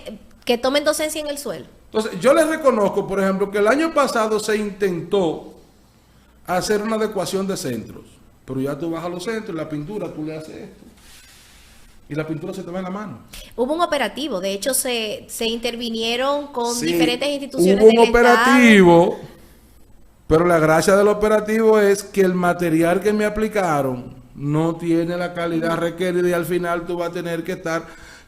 Speaker 2: que tomen docencia en el suelo.
Speaker 4: Entonces, yo les reconozco, por ejemplo, que el año pasado se intentó hacer una adecuación de centros. Pero ya tú vas a los centros, la pintura, tú le haces esto. Y la pintura se te va en la mano.
Speaker 2: Hubo un operativo, de hecho se intervinieron con
Speaker 4: Sí,
Speaker 2: diferentes instituciones
Speaker 4: hubo un
Speaker 2: del
Speaker 4: operativo,
Speaker 2: Estado.
Speaker 4: pero la gracia del operativo es que el material que me aplicaron no tiene la calidad requerida y al final tú vas a tener que estar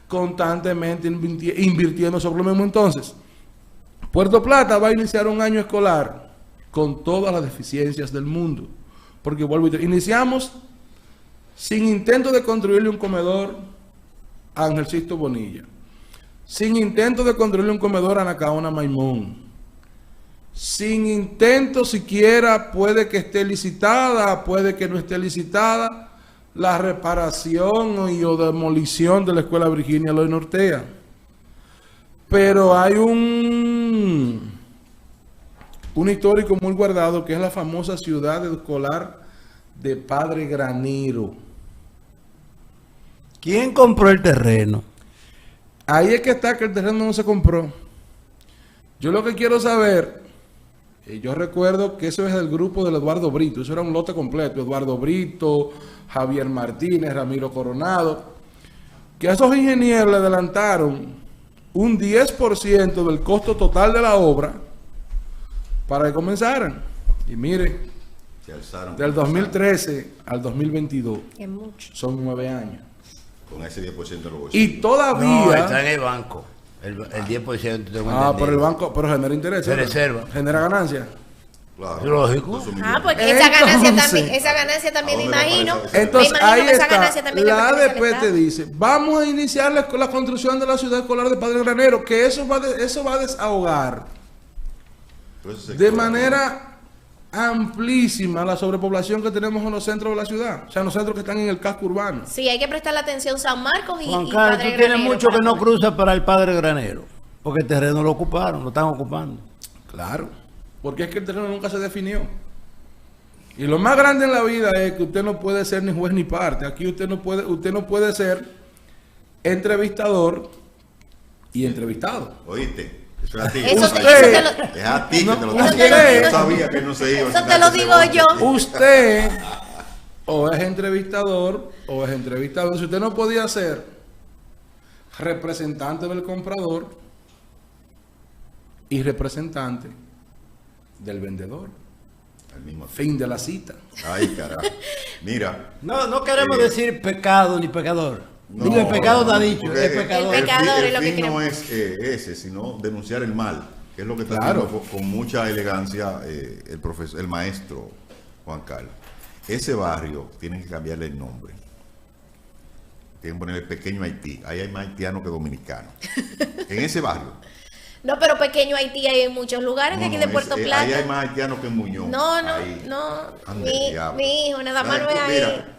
Speaker 4: constantemente invirtiendo sobre lo mismo. Entonces, Puerto Plata va a iniciar un año escolar con todas las deficiencias del mundo. Porque vuelvo y te iniciamos sin intento de construirle un comedor a Ángel Sixto Bonilla, sin intento de construirle un comedor a Nacaona Maimón, sin intento siquiera, puede que esté licitada, puede que no esté licitada, la reparación o demolición de la escuela Virginia Eloy Nortea. Pero hay un histórico muy guardado que es la famosa ciudad escolar de Padre Granero.
Speaker 3: ¿Quién compró el terreno?
Speaker 4: Ahí es que está, que el terreno no se compró. Yo lo que quiero saber, yo recuerdo que eso es del grupo del Eduardo Brito, eso era un lote completo, Eduardo Brito, Javier Martínez, Ramiro Coronado, que a esos ingenieros le adelantaron un 10% del costo total de la obra para que comenzaran. Y mire,
Speaker 1: Se alzaron.
Speaker 4: del 2013 al 2022
Speaker 2: Es mucho.
Speaker 4: son 9 años.
Speaker 1: Con ese 10% de los
Speaker 4: Y todavía...
Speaker 5: No, está en el banco. El 10%.
Speaker 4: Pero el banco, pero genera interés.
Speaker 5: Se reserva.
Speaker 4: Genera ganancias.
Speaker 1: Claro.
Speaker 5: Lógico.
Speaker 2: Pues
Speaker 4: Entonces-
Speaker 2: esa ganancia también me
Speaker 1: ¿a dónde
Speaker 2: imagino.
Speaker 1: va para
Speaker 4: Entonces
Speaker 2: me imagino
Speaker 4: ahí
Speaker 2: que esa
Speaker 4: está,
Speaker 2: ganancia también le
Speaker 4: la
Speaker 2: pertenece al
Speaker 4: ADP te
Speaker 2: Estado.
Speaker 4: dice, vamos a iniciar la construcción de la ciudad escolar de Padre Granero, que eso va a desahogar de manera amplísima la sobrepoblación que tenemos en los centros de la ciudad, o sea, en los centros que están en el casco urbano.
Speaker 2: Sí, hay que prestarle atención San Marcos y
Speaker 3: Juan
Speaker 2: y
Speaker 3: Carlos,
Speaker 2: Padre
Speaker 3: tú tienes
Speaker 2: Granero
Speaker 3: mucho
Speaker 2: para
Speaker 3: que no
Speaker 2: acá.
Speaker 3: cruza para el Padre Granero, porque el terreno lo ocuparon, lo están ocupando.
Speaker 4: Claro, porque es que el terreno nunca se definió. Y lo más grande en la vida es que usted no puede ser ni juez ni parte. Aquí usted no puede ser entrevistador y entrevistado.
Speaker 1: ¿Oíste? Eso es a ti.
Speaker 2: Eso te-
Speaker 4: Usted-
Speaker 2: eso te lo-
Speaker 1: Es a ti que te lo
Speaker 4: No,
Speaker 1: digo.
Speaker 4: usted-
Speaker 1: Yo sabía que no se iba.
Speaker 2: Eso te lo digo yo.
Speaker 4: Usted o es entrevistador o es entrevistado. Si usted no podía ser representante del comprador y representante del vendedor.
Speaker 1: Al mismo tiempo.
Speaker 4: Fin de la cita.
Speaker 1: Ay, carajo. Mira.
Speaker 3: No queremos decir pecado ni pecador.
Speaker 1: No,
Speaker 3: Digo, el pecado está dicho,
Speaker 1: porque
Speaker 3: es pecador.
Speaker 2: El pecador es lo que
Speaker 1: fin no
Speaker 2: queremos.
Speaker 1: es ese, sino denunciar el mal, que es lo que está
Speaker 4: Claro.
Speaker 1: haciendo con mucha elegancia el maestro Juan Carlos. Ese barrio tienen que cambiarle el nombre. Tienen que ponerle Pequeño Haití. Ahí hay más haitianos que dominicanos. En ese barrio.
Speaker 2: No, pero pequeño Haití hay en muchos lugares de aquí de Puerto Plata.
Speaker 1: Ahí hay más haitianos que en Muñoz.
Speaker 2: No.
Speaker 1: Ahí. Ande, diablo.
Speaker 2: Mi hijo, nada más no es ahí.
Speaker 1: Mira,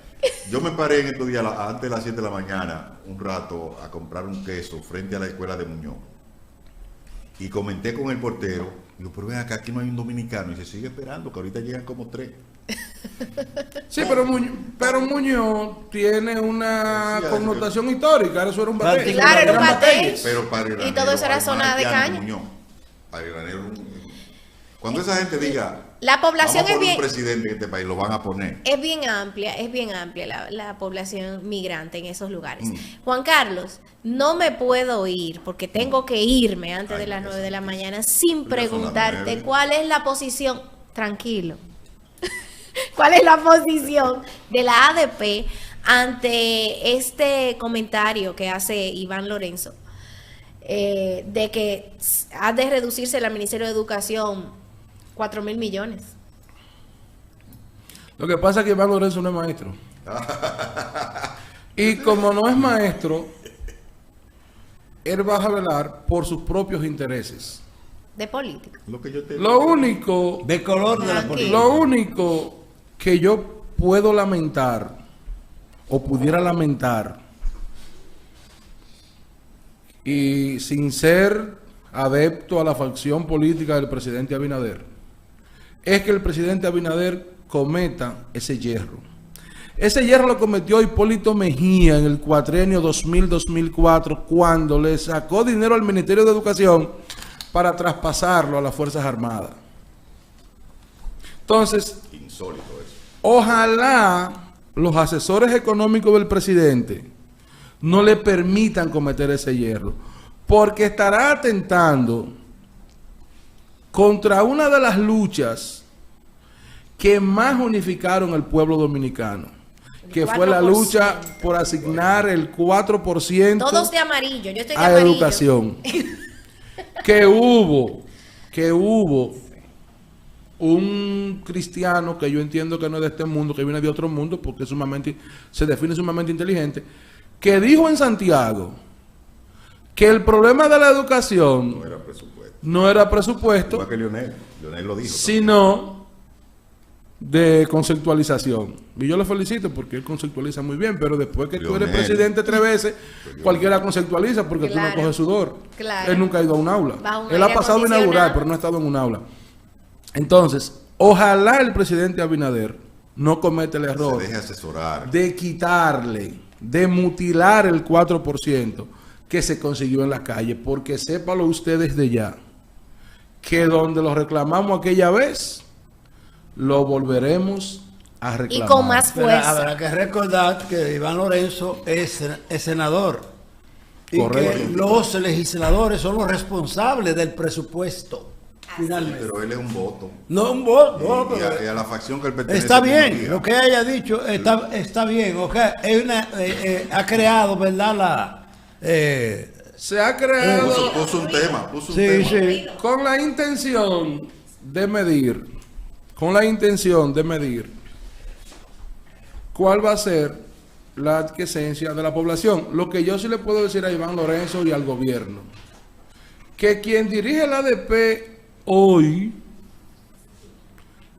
Speaker 1: yo me paré en estos días antes de las 7 de la mañana un rato a comprar un queso frente a la escuela de Muñoz. Y comenté con el portero. Digo, pero ven acá, aquí no hay un dominicano. Y se sigue esperando, que ahorita llegan como 3.
Speaker 4: Sí, pero Muñoz tiene una
Speaker 1: Sí,
Speaker 4: connotación histórica. Eso era un batey.
Speaker 2: Claro, era un batey.
Speaker 4: batey.
Speaker 1: Pero Padre Granero,
Speaker 2: Y todo eso era
Speaker 1: hay
Speaker 2: zona
Speaker 1: más
Speaker 2: de
Speaker 1: haitianos
Speaker 2: caña.
Speaker 1: en Muñoz. Padre Granero, cuando esa gente diga
Speaker 2: La población
Speaker 1: Vamos a
Speaker 2: es
Speaker 1: poner
Speaker 2: bien...
Speaker 1: un presidente en este país, lo van a poner.
Speaker 2: Es bien amplia la población migrante en esos lugares. Juan Carlos, no me puedo ir porque tengo que irme antes de las 9 de la mañana sin preguntarte cuál es la posición, tranquilo, cuál es la posición de la ADP ante este comentario que hace Iván Lorenzo de que ha de reducirse el Ministerio de Educación 4.000 millones.
Speaker 4: Lo que pasa es que Iván Lorenzo no es maestro. Y como no es maestro, él va a velar por sus propios intereses.
Speaker 2: De política.
Speaker 4: Lo único...
Speaker 3: De color de la política.
Speaker 4: Lo único que yo puedo lamentar, o pudiera lamentar, y sin ser adepto a la facción política del presidente Abinader, es que el presidente Abinader cometa ese yerro. Ese yerro lo cometió Hipólito Mejía en el cuatrienio 2000-2004 cuando le sacó dinero al Ministerio de Educación para traspasarlo a las Fuerzas Armadas. Entonces,
Speaker 1: insólito eso.
Speaker 4: Ojalá los asesores económicos del presidente no le permitan cometer ese yerro, porque estará atentando contra una de las luchas que más unificaron al pueblo dominicano, que fue la lucha por asignar el 4%
Speaker 2: todos de amarillo, yo estoy de
Speaker 4: a
Speaker 2: amarillo.
Speaker 4: educación. que hubo un cristiano que yo entiendo que no es de este mundo, que viene de otro mundo, porque se define sumamente inteligente, que dijo en Santiago que el problema de la educación no era presupuesto,
Speaker 1: Igual que Leonel lo dijo,
Speaker 4: sino de conceptualización. Y yo lo felicito porque él conceptualiza muy bien, pero después que tú eres presidente 3 veces, cualquiera conceptualiza porque tú no coges sudor. Él nunca ha ido a un aula. Él ha pasado a inaugurar, pero no ha estado en un aula. Entonces, ojalá el presidente Abinader no cometa el error
Speaker 1: se deje asesorar,
Speaker 4: de quitarle, de mutilar el 4% que se consiguió en la calle, porque sépalo usted desde ya, que donde lo reclamamos aquella vez, lo volveremos a reclamar.
Speaker 2: Y con más fuerza.
Speaker 3: Habrá que recordar que Iván Lorenzo es senador. Y
Speaker 4: Correcto.
Speaker 3: que los legisladores son los responsables del presupuesto. Finalmente.
Speaker 1: pero él es un voto.
Speaker 3: No un voto.
Speaker 1: Y a la facción que él pertenece.
Speaker 3: Está bien, lo que haya dicho está bien. Okay. Ha creado, ¿verdad?
Speaker 4: Se ha creado
Speaker 1: Puso un tema.
Speaker 3: Sí.
Speaker 4: con la intención de medir, cuál va a ser la adquiescencia de la población. Lo que yo sí le puedo decir a Iván Lorenzo y al gobierno, que quien dirige el ADP hoy,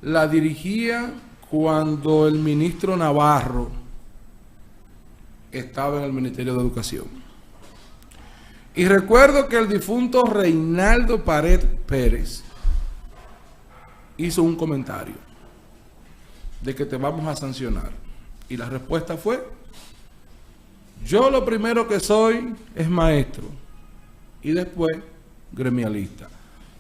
Speaker 4: la dirigía cuando el ministro Navarro estaba en el Ministerio de Educación. Y recuerdo que el difunto Reinaldo Pared Pérez hizo un comentario de que te vamos a sancionar. Y la respuesta fue: yo lo primero que soy es maestro y después gremialista.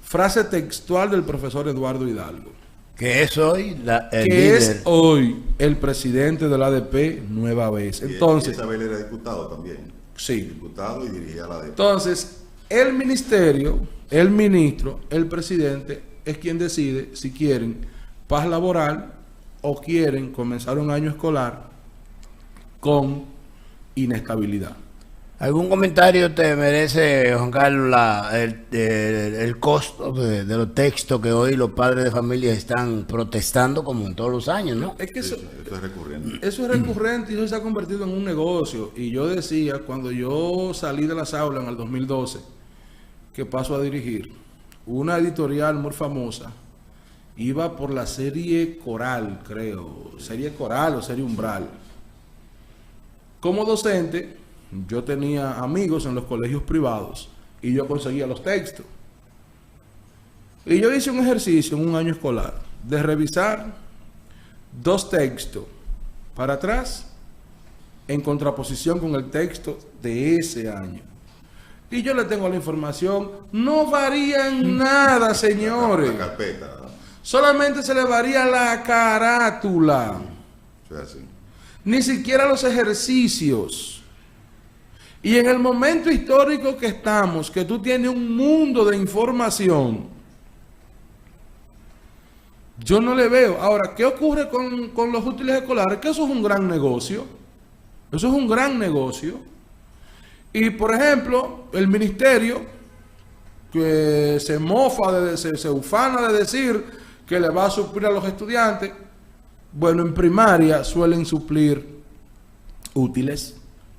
Speaker 4: Frase textual del profesor Eduardo Hidalgo.
Speaker 5: Que es hoy
Speaker 4: es hoy el presidente del ADP nueva vez. Entonces,
Speaker 1: Isabel era diputado también.
Speaker 4: Sí.
Speaker 1: Diputado y dirigía la ADP.
Speaker 4: Entonces, el ministerio, el ministro, el presidente es quien decide si quieren paz laboral o quieren comenzar un año escolar con inestabilidad.
Speaker 5: ¿Algún comentario te merece, Juan Carlos, el costo de los textos que hoy los padres de familia están protestando como en todos los años, ¿no?
Speaker 4: Es que eso
Speaker 1: es recurrente.
Speaker 4: Eso es recurrente y eso se ha convertido en un negocio. Y yo decía, cuando yo salí de las aulas en el 2012, que paso a dirigir una editorial muy famosa, iba por la serie Coral, creo, serie Coral o serie Umbral. Como docente, yo tenía amigos en los colegios privados y yo conseguía los textos. Y yo hice un ejercicio en un año escolar de revisar 2 textos para atrás en contraposición con el texto de ese año. Y yo le tengo la información, no varía en nada, señores.
Speaker 1: La carpeta.
Speaker 4: Solamente se le varía la carátula. Ni siquiera los ejercicios. Y en el momento histórico que estamos, que tú tienes un mundo de información, yo no le veo. Ahora, ¿qué ocurre con los útiles escolares? Que eso es un gran negocio. Eso es un gran negocio. Y, por ejemplo, el ministerio, que se mofa, se ufana de decir que le va a suplir a los estudiantes. Bueno, en primaria suelen suplir útiles,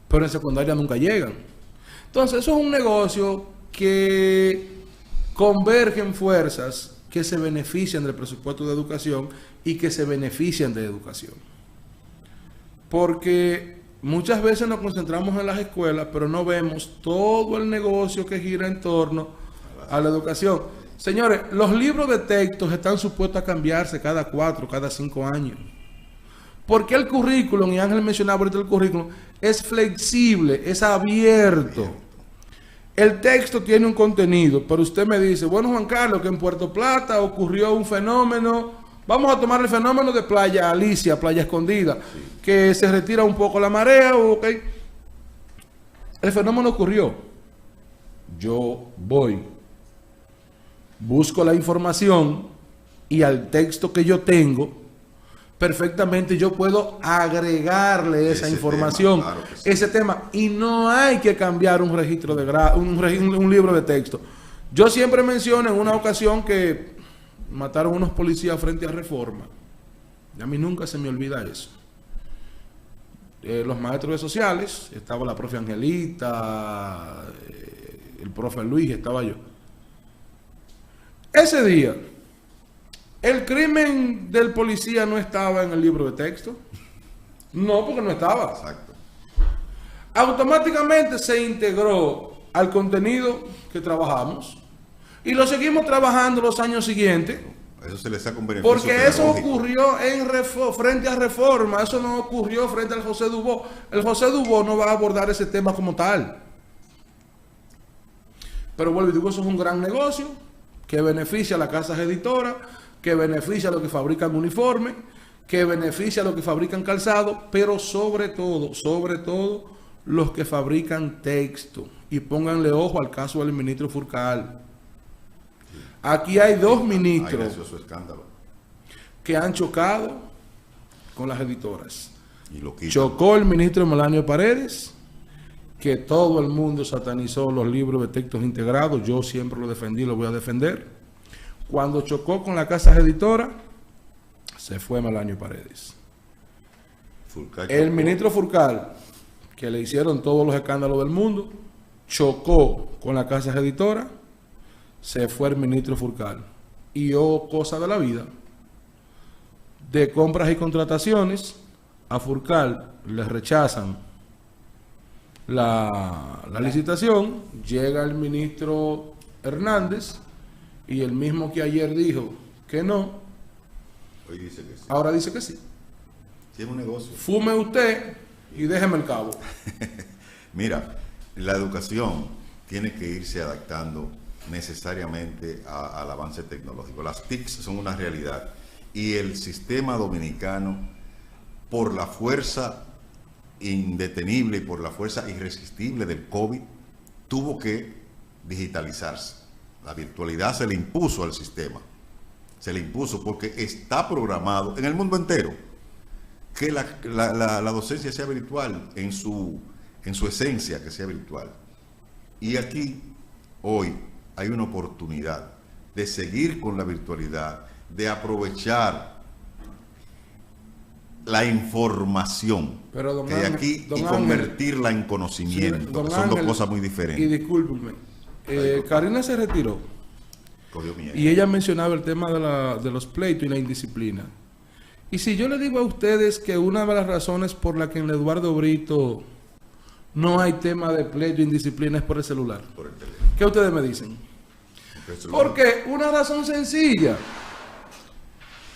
Speaker 4: pero en secundaria nunca llegan. Entonces, eso es un negocio que convergen fuerzas que se benefician del presupuesto de educación y que se benefician de educación. Porque muchas veces nos concentramos en las escuelas, pero no vemos todo el negocio que gira en torno a la educación. Señores, los libros de textos están supuestos a cambiarse cada 4, cada 5 años. Porque el currículum, y Ángel mencionaba ahorita el currículum, es flexible, es abierto. El texto tiene un contenido, pero usted me dice, bueno, Juan Carlos, que en Puerto Plata ocurrió un fenómeno, vamos a tomar el fenómeno de Playa Alicia, Playa Escondida, que se retira un poco la marea, ok. El fenómeno ocurrió. Yo voy, busco la información y al texto que yo tengo, perfectamente yo puedo agregarle esa información, tema, claro ese tema, y no hay que cambiar un registro de un libro de texto. Yo siempre menciono en una ocasión que mataron unos policías frente a Reforma, y a mí nunca se me olvida eso. Los maestros de sociales, estaba la profe Angelita, el profe Luis, estaba yo. Ese día, ¿el crimen del policía no estaba en el libro de texto? No, porque no estaba. Exacto. Automáticamente se integró al contenido que trabajamos y lo seguimos trabajando los años siguientes.
Speaker 1: Eso se le saca un beneficio.
Speaker 4: Porque eso ocurrió frente a Reforma, eso no ocurrió frente al José Dubó. El José Dubó no va a abordar ese tema como tal. Pero vuelvo y digo, eso es un gran negocio que beneficia a las casas editoras, que beneficia a los que fabrican uniformes, que beneficia a los que fabrican calzado, pero sobre todo, los que fabrican texto. Y pónganle ojo al caso del ministro Furcal. Aquí hay dos ministros que han chocado con las editoras. Chocó el ministro Melanio Paredes, que todo el mundo satanizó los libros de textos integrados. Yo siempre lo defendí, lo voy a defender. Cuando chocó con la casa editora, se fue Melanio Paredes. El ministro Furcal, que le hicieron todos los escándalos del mundo, chocó con la casa editora, se fue el ministro Furcal. Y cosa de la vida, de compras y contrataciones, a Furcal le rechazan la licitación, llega el ministro Hernández, y el mismo que ayer dijo que no, hoy dice que sí. Ahora dice que sí.
Speaker 1: Sí, es un negocio.
Speaker 4: Fume usted y déjeme el cabo.
Speaker 1: Mira, la educación tiene que irse adaptando necesariamente al avance tecnológico. Las TICs son una realidad y el sistema dominicano, por la fuerza indetenible y por la fuerza irresistible del COVID, tuvo que digitalizarse. La virtualidad se le impuso al sistema, se le impuso porque está programado en el mundo entero que la docencia sea virtual en su esencia, que sea virtual. Y aquí, hoy, hay una oportunidad de seguir con la virtualidad, de aprovechar la información que hay aquí y convertirla en conocimiento, que son dos cosas muy diferentes.
Speaker 4: Y discúlpenme. Karina se retiró y ella mencionaba el tema de los pleitos y la indisciplina. Y si yo le digo a ustedes que una de las razones por la que en Eduardo Brito no hay tema de pleito e indisciplina es por el celular, ¿qué ustedes me dicen? Porque una razón sencilla,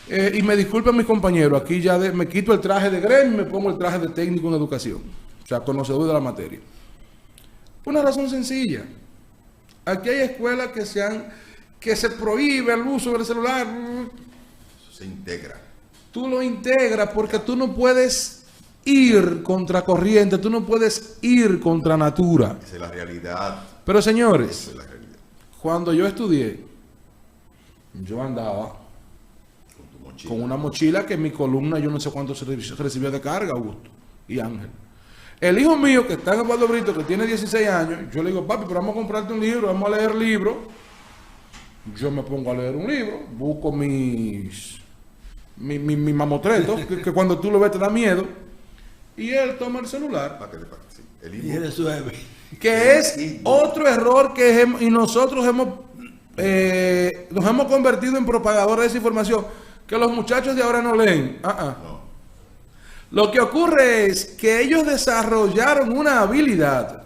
Speaker 4: y me disculpen mis compañeros, aquí ya me quito el traje de gremio y me pongo el traje de técnico en educación, o sea, conocedor de la materia. Una razón sencilla. Aquí hay escuelas que se prohíbe el uso del celular.
Speaker 1: se integra.
Speaker 4: Tú lo integras porque tú no puedes ir contra corriente, tú no puedes ir contra natura.
Speaker 1: Esa es la realidad.
Speaker 4: Pero señores,
Speaker 1: Esa es la realidad.
Speaker 4: cuando yo estudié, yo andaba
Speaker 1: Con tu mochila.
Speaker 4: con una mochila que en mi columna yo no sé cuánto se recibió de carga, Augusto y Ángel. El hijo mío que está en el Puerto Brito, que tiene 16 años, yo le digo, papi, pero vamos a comprarte un libro, vamos a leer libros. Yo me pongo a leer un libro, busco mi mamotreto, que cuando tú lo ves te da miedo, y él toma el celular.
Speaker 1: Sí. El
Speaker 3: Y él es suave.
Speaker 4: Que es otro error que y nosotros nos hemos convertido en propagadores de esa información, que los muchachos de ahora no leen.
Speaker 1: No.
Speaker 4: Lo que ocurre es que ellos desarrollaron una habilidad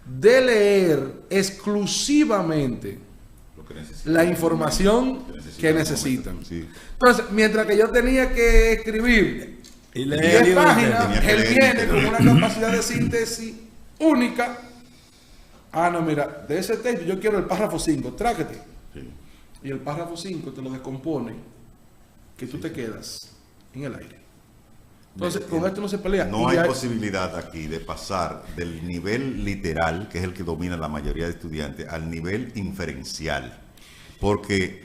Speaker 4: de leer exclusivamente
Speaker 1: Lo que necesitan.
Speaker 4: la información que necesitan.
Speaker 1: Sí.
Speaker 4: Entonces, mientras que yo tenía que escribir
Speaker 3: Y
Speaker 4: 10 páginas,
Speaker 1: tenía que
Speaker 4: él
Speaker 1: leer
Speaker 4: viene
Speaker 1: íntegro.
Speaker 4: con una capacidad de síntesis única. No, mira, de ese texto yo quiero el párrafo 5, tráquete.
Speaker 1: Sí.
Speaker 4: Y el párrafo 5 te lo descompone, que tú te quedas en el aire. Entonces, con esto no se pelea.
Speaker 1: No
Speaker 4: Y
Speaker 1: hay
Speaker 4: hay-
Speaker 1: posibilidad aquí de pasar del nivel literal, que es el que domina la mayoría de estudiantes, al nivel inferencial. Porque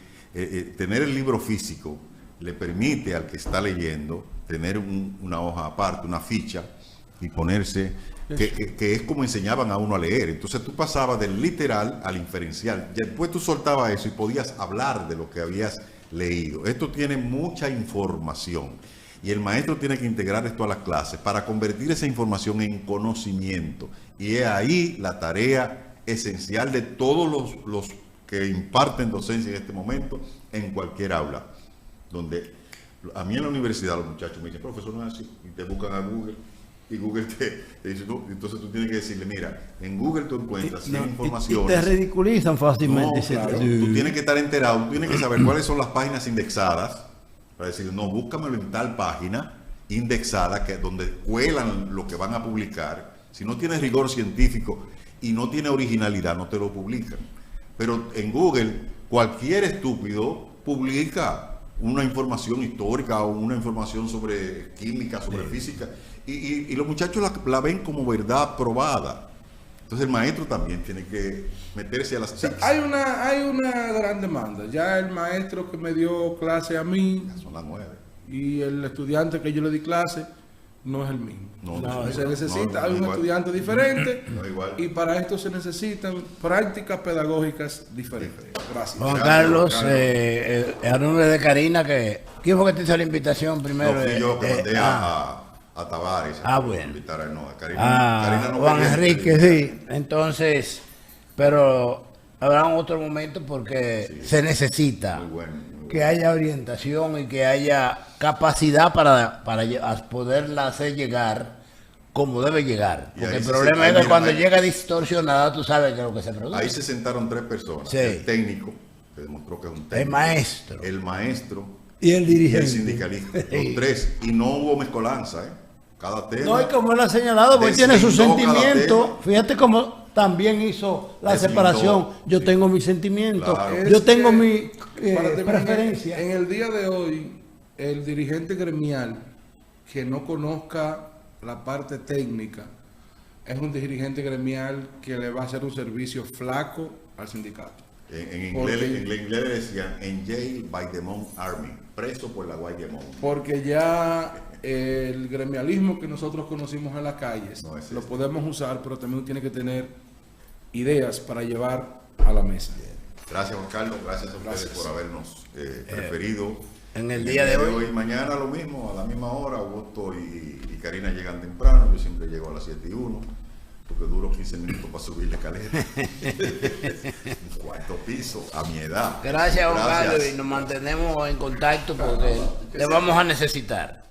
Speaker 1: tener el libro físico le permite al que está leyendo tener una hoja aparte, una ficha, y ponerse, que es como enseñaban a uno a leer. Entonces tú pasabas del literal al inferencial. Ya después tú soltabas eso y podías hablar de lo que habías leído. Esto tiene mucha información. Y el maestro tiene que integrar esto a las clases para convertir esa información en conocimiento. Y es ahí la tarea esencial de todos los que imparten docencia en este momento en cualquier aula. Donde a mí en la universidad los muchachos me dicen, profesor, no es así. Y te buscan a Google. Y Google te dice, no. Entonces tú tienes que decirle, mira, en Google tú encuentras 100
Speaker 3: Y
Speaker 1: informaciones.
Speaker 3: te ridiculizan fácilmente.
Speaker 1: No, claro. Tú tienes que estar enterado, tú tienes que saber cuáles son las páginas indexadas para decir, no, búscamelo en tal página indexada que donde cuelan lo que van a publicar. Si no tiene rigor científico y no tiene originalidad, no te lo publican. Pero en Google, cualquier estúpido publica una información histórica o una información sobre química, sobre física, y los muchachos la ven como verdad probada. Entonces el maestro también tiene que meterse a las TICs.
Speaker 4: Hay una gran demanda. Ya el maestro que me dio clase a mí
Speaker 1: Son las 9.
Speaker 4: y el estudiante que yo le di clase no es el mismo.
Speaker 1: No,
Speaker 4: Se necesita,
Speaker 1: no,
Speaker 4: hay un
Speaker 1: igual.
Speaker 4: estudiante diferente
Speaker 1: No, igual.
Speaker 4: y para esto se necesitan prácticas pedagógicas diferentes. Gracias.
Speaker 5: Juan
Speaker 1: Gracias,
Speaker 5: Carlos,
Speaker 1: Carlos.
Speaker 5: a nombre de Karina, ¿quién fue que te hizo la invitación primero?
Speaker 1: No, fui yo que mandé a Tavares.
Speaker 5: Bueno.
Speaker 1: Invitar a no, a Karina. Karina no
Speaker 5: Juan
Speaker 1: quería
Speaker 5: Enrique,
Speaker 1: invitar.
Speaker 5: sí. Entonces, pero habrá un otro momento porque se necesita
Speaker 1: Muy bueno. Muy
Speaker 5: que haya orientación y que haya capacidad para poderla hacer llegar como debe llegar.
Speaker 1: Y
Speaker 5: Porque
Speaker 1: ahí
Speaker 5: el
Speaker 1: se-
Speaker 5: problema
Speaker 1: ahí
Speaker 5: es que
Speaker 1: mira,
Speaker 5: cuando
Speaker 1: ahí-
Speaker 5: llega distorsionada, tú sabes que es lo que se produce.
Speaker 1: Ahí se sentaron 3 personas.
Speaker 5: Sí.
Speaker 1: El técnico, que demostró que es un técnico.
Speaker 5: El maestro.
Speaker 1: El maestro
Speaker 3: Y el
Speaker 1: y el
Speaker 3: dirigente.
Speaker 1: sindicalista. Los 3. Y no hubo mezcolanza, ¿eh? Cada tema.
Speaker 3: No, y como él ha señalado, pues tiene su
Speaker 1: deslindó cada
Speaker 3: sentimiento.
Speaker 1: tema.
Speaker 3: Fíjate cómo también hizo la
Speaker 1: Deslindó,
Speaker 3: separación. Yo
Speaker 1: sí.
Speaker 3: tengo mis sentimientos,
Speaker 1: Claro.
Speaker 3: yo
Speaker 4: Es
Speaker 3: tengo
Speaker 4: que,
Speaker 3: mi
Speaker 4: para terminar,
Speaker 3: preferencia.
Speaker 4: En el día de hoy, el dirigente gremial que no conozca la parte técnica es un dirigente gremial que le va a hacer un servicio flaco al sindicato.
Speaker 1: En
Speaker 4: Porque-
Speaker 1: inglés le decían en jail by the Mon Army, preso por la Guardia Mon.
Speaker 4: Porque ya el gremialismo que nosotros conocimos en las calles
Speaker 1: No es
Speaker 4: lo
Speaker 1: este.
Speaker 4: podemos usar, pero también tiene que tener ideas para llevar a la mesa.
Speaker 1: Gracias, Juan Carlos. Gracias a ustedes por habernos preferido.
Speaker 5: en el día de hoy.
Speaker 1: Mañana lo mismo, a la misma hora. Augusto y Karina llegan temprano. Yo siempre llego a las 7:01, porque duro 15 minutos para subir la escalera. Un cuarto piso, a mi edad.
Speaker 5: Gracias, Juan
Speaker 1: Gracias.
Speaker 5: Carlos, y nos mantenemos en contacto porque le vamos a necesitar.